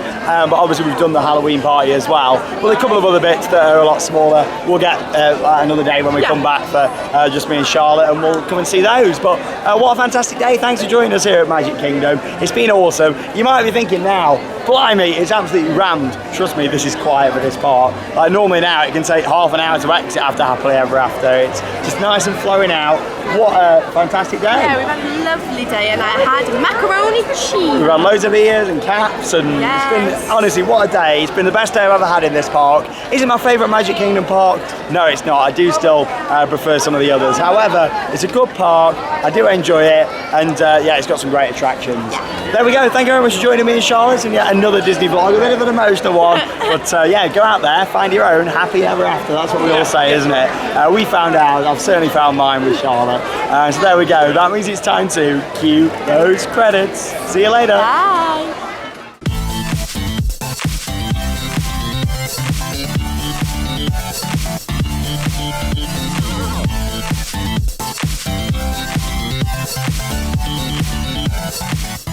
but obviously we've done the Halloween party as well. But a couple of other bits that are a lot smaller, we'll get another day when we come back for just me and Charlotte, and we'll come and see those. But what a fantastic day. Thanks for joining us here at Magic Kingdom. It's been awesome. You might be thinking now, blimey, it's absolutely rammed. Trust me, this is quiet for this park. Like normally now it can take half an hour to exit after Happily Ever After. It's just nice and flowing out. What a fantastic day. Yeah, we've had a lovely day, and I had macaroni cheese. We've had loads of beers and caps, and it's been, honestly, what a day. It's been the best day I've ever had in this park. Is it my favourite Magic Kingdom park? No, it's not. I do still prefer some of the others. However, it's a good park. I do enjoy it, and yeah, it's got some great attractions. There we go. Thank you very much for joining me and Charlotte in yet another Disney vlog, a bit of an emotional one. But yeah, go out there, find your own happy ever after. That's what we all say, isn't it? We found ours. I've certainly found mine with Charlotte. So there we go. That means it's time to cue those credits. See you later. Bye. We'll be right back.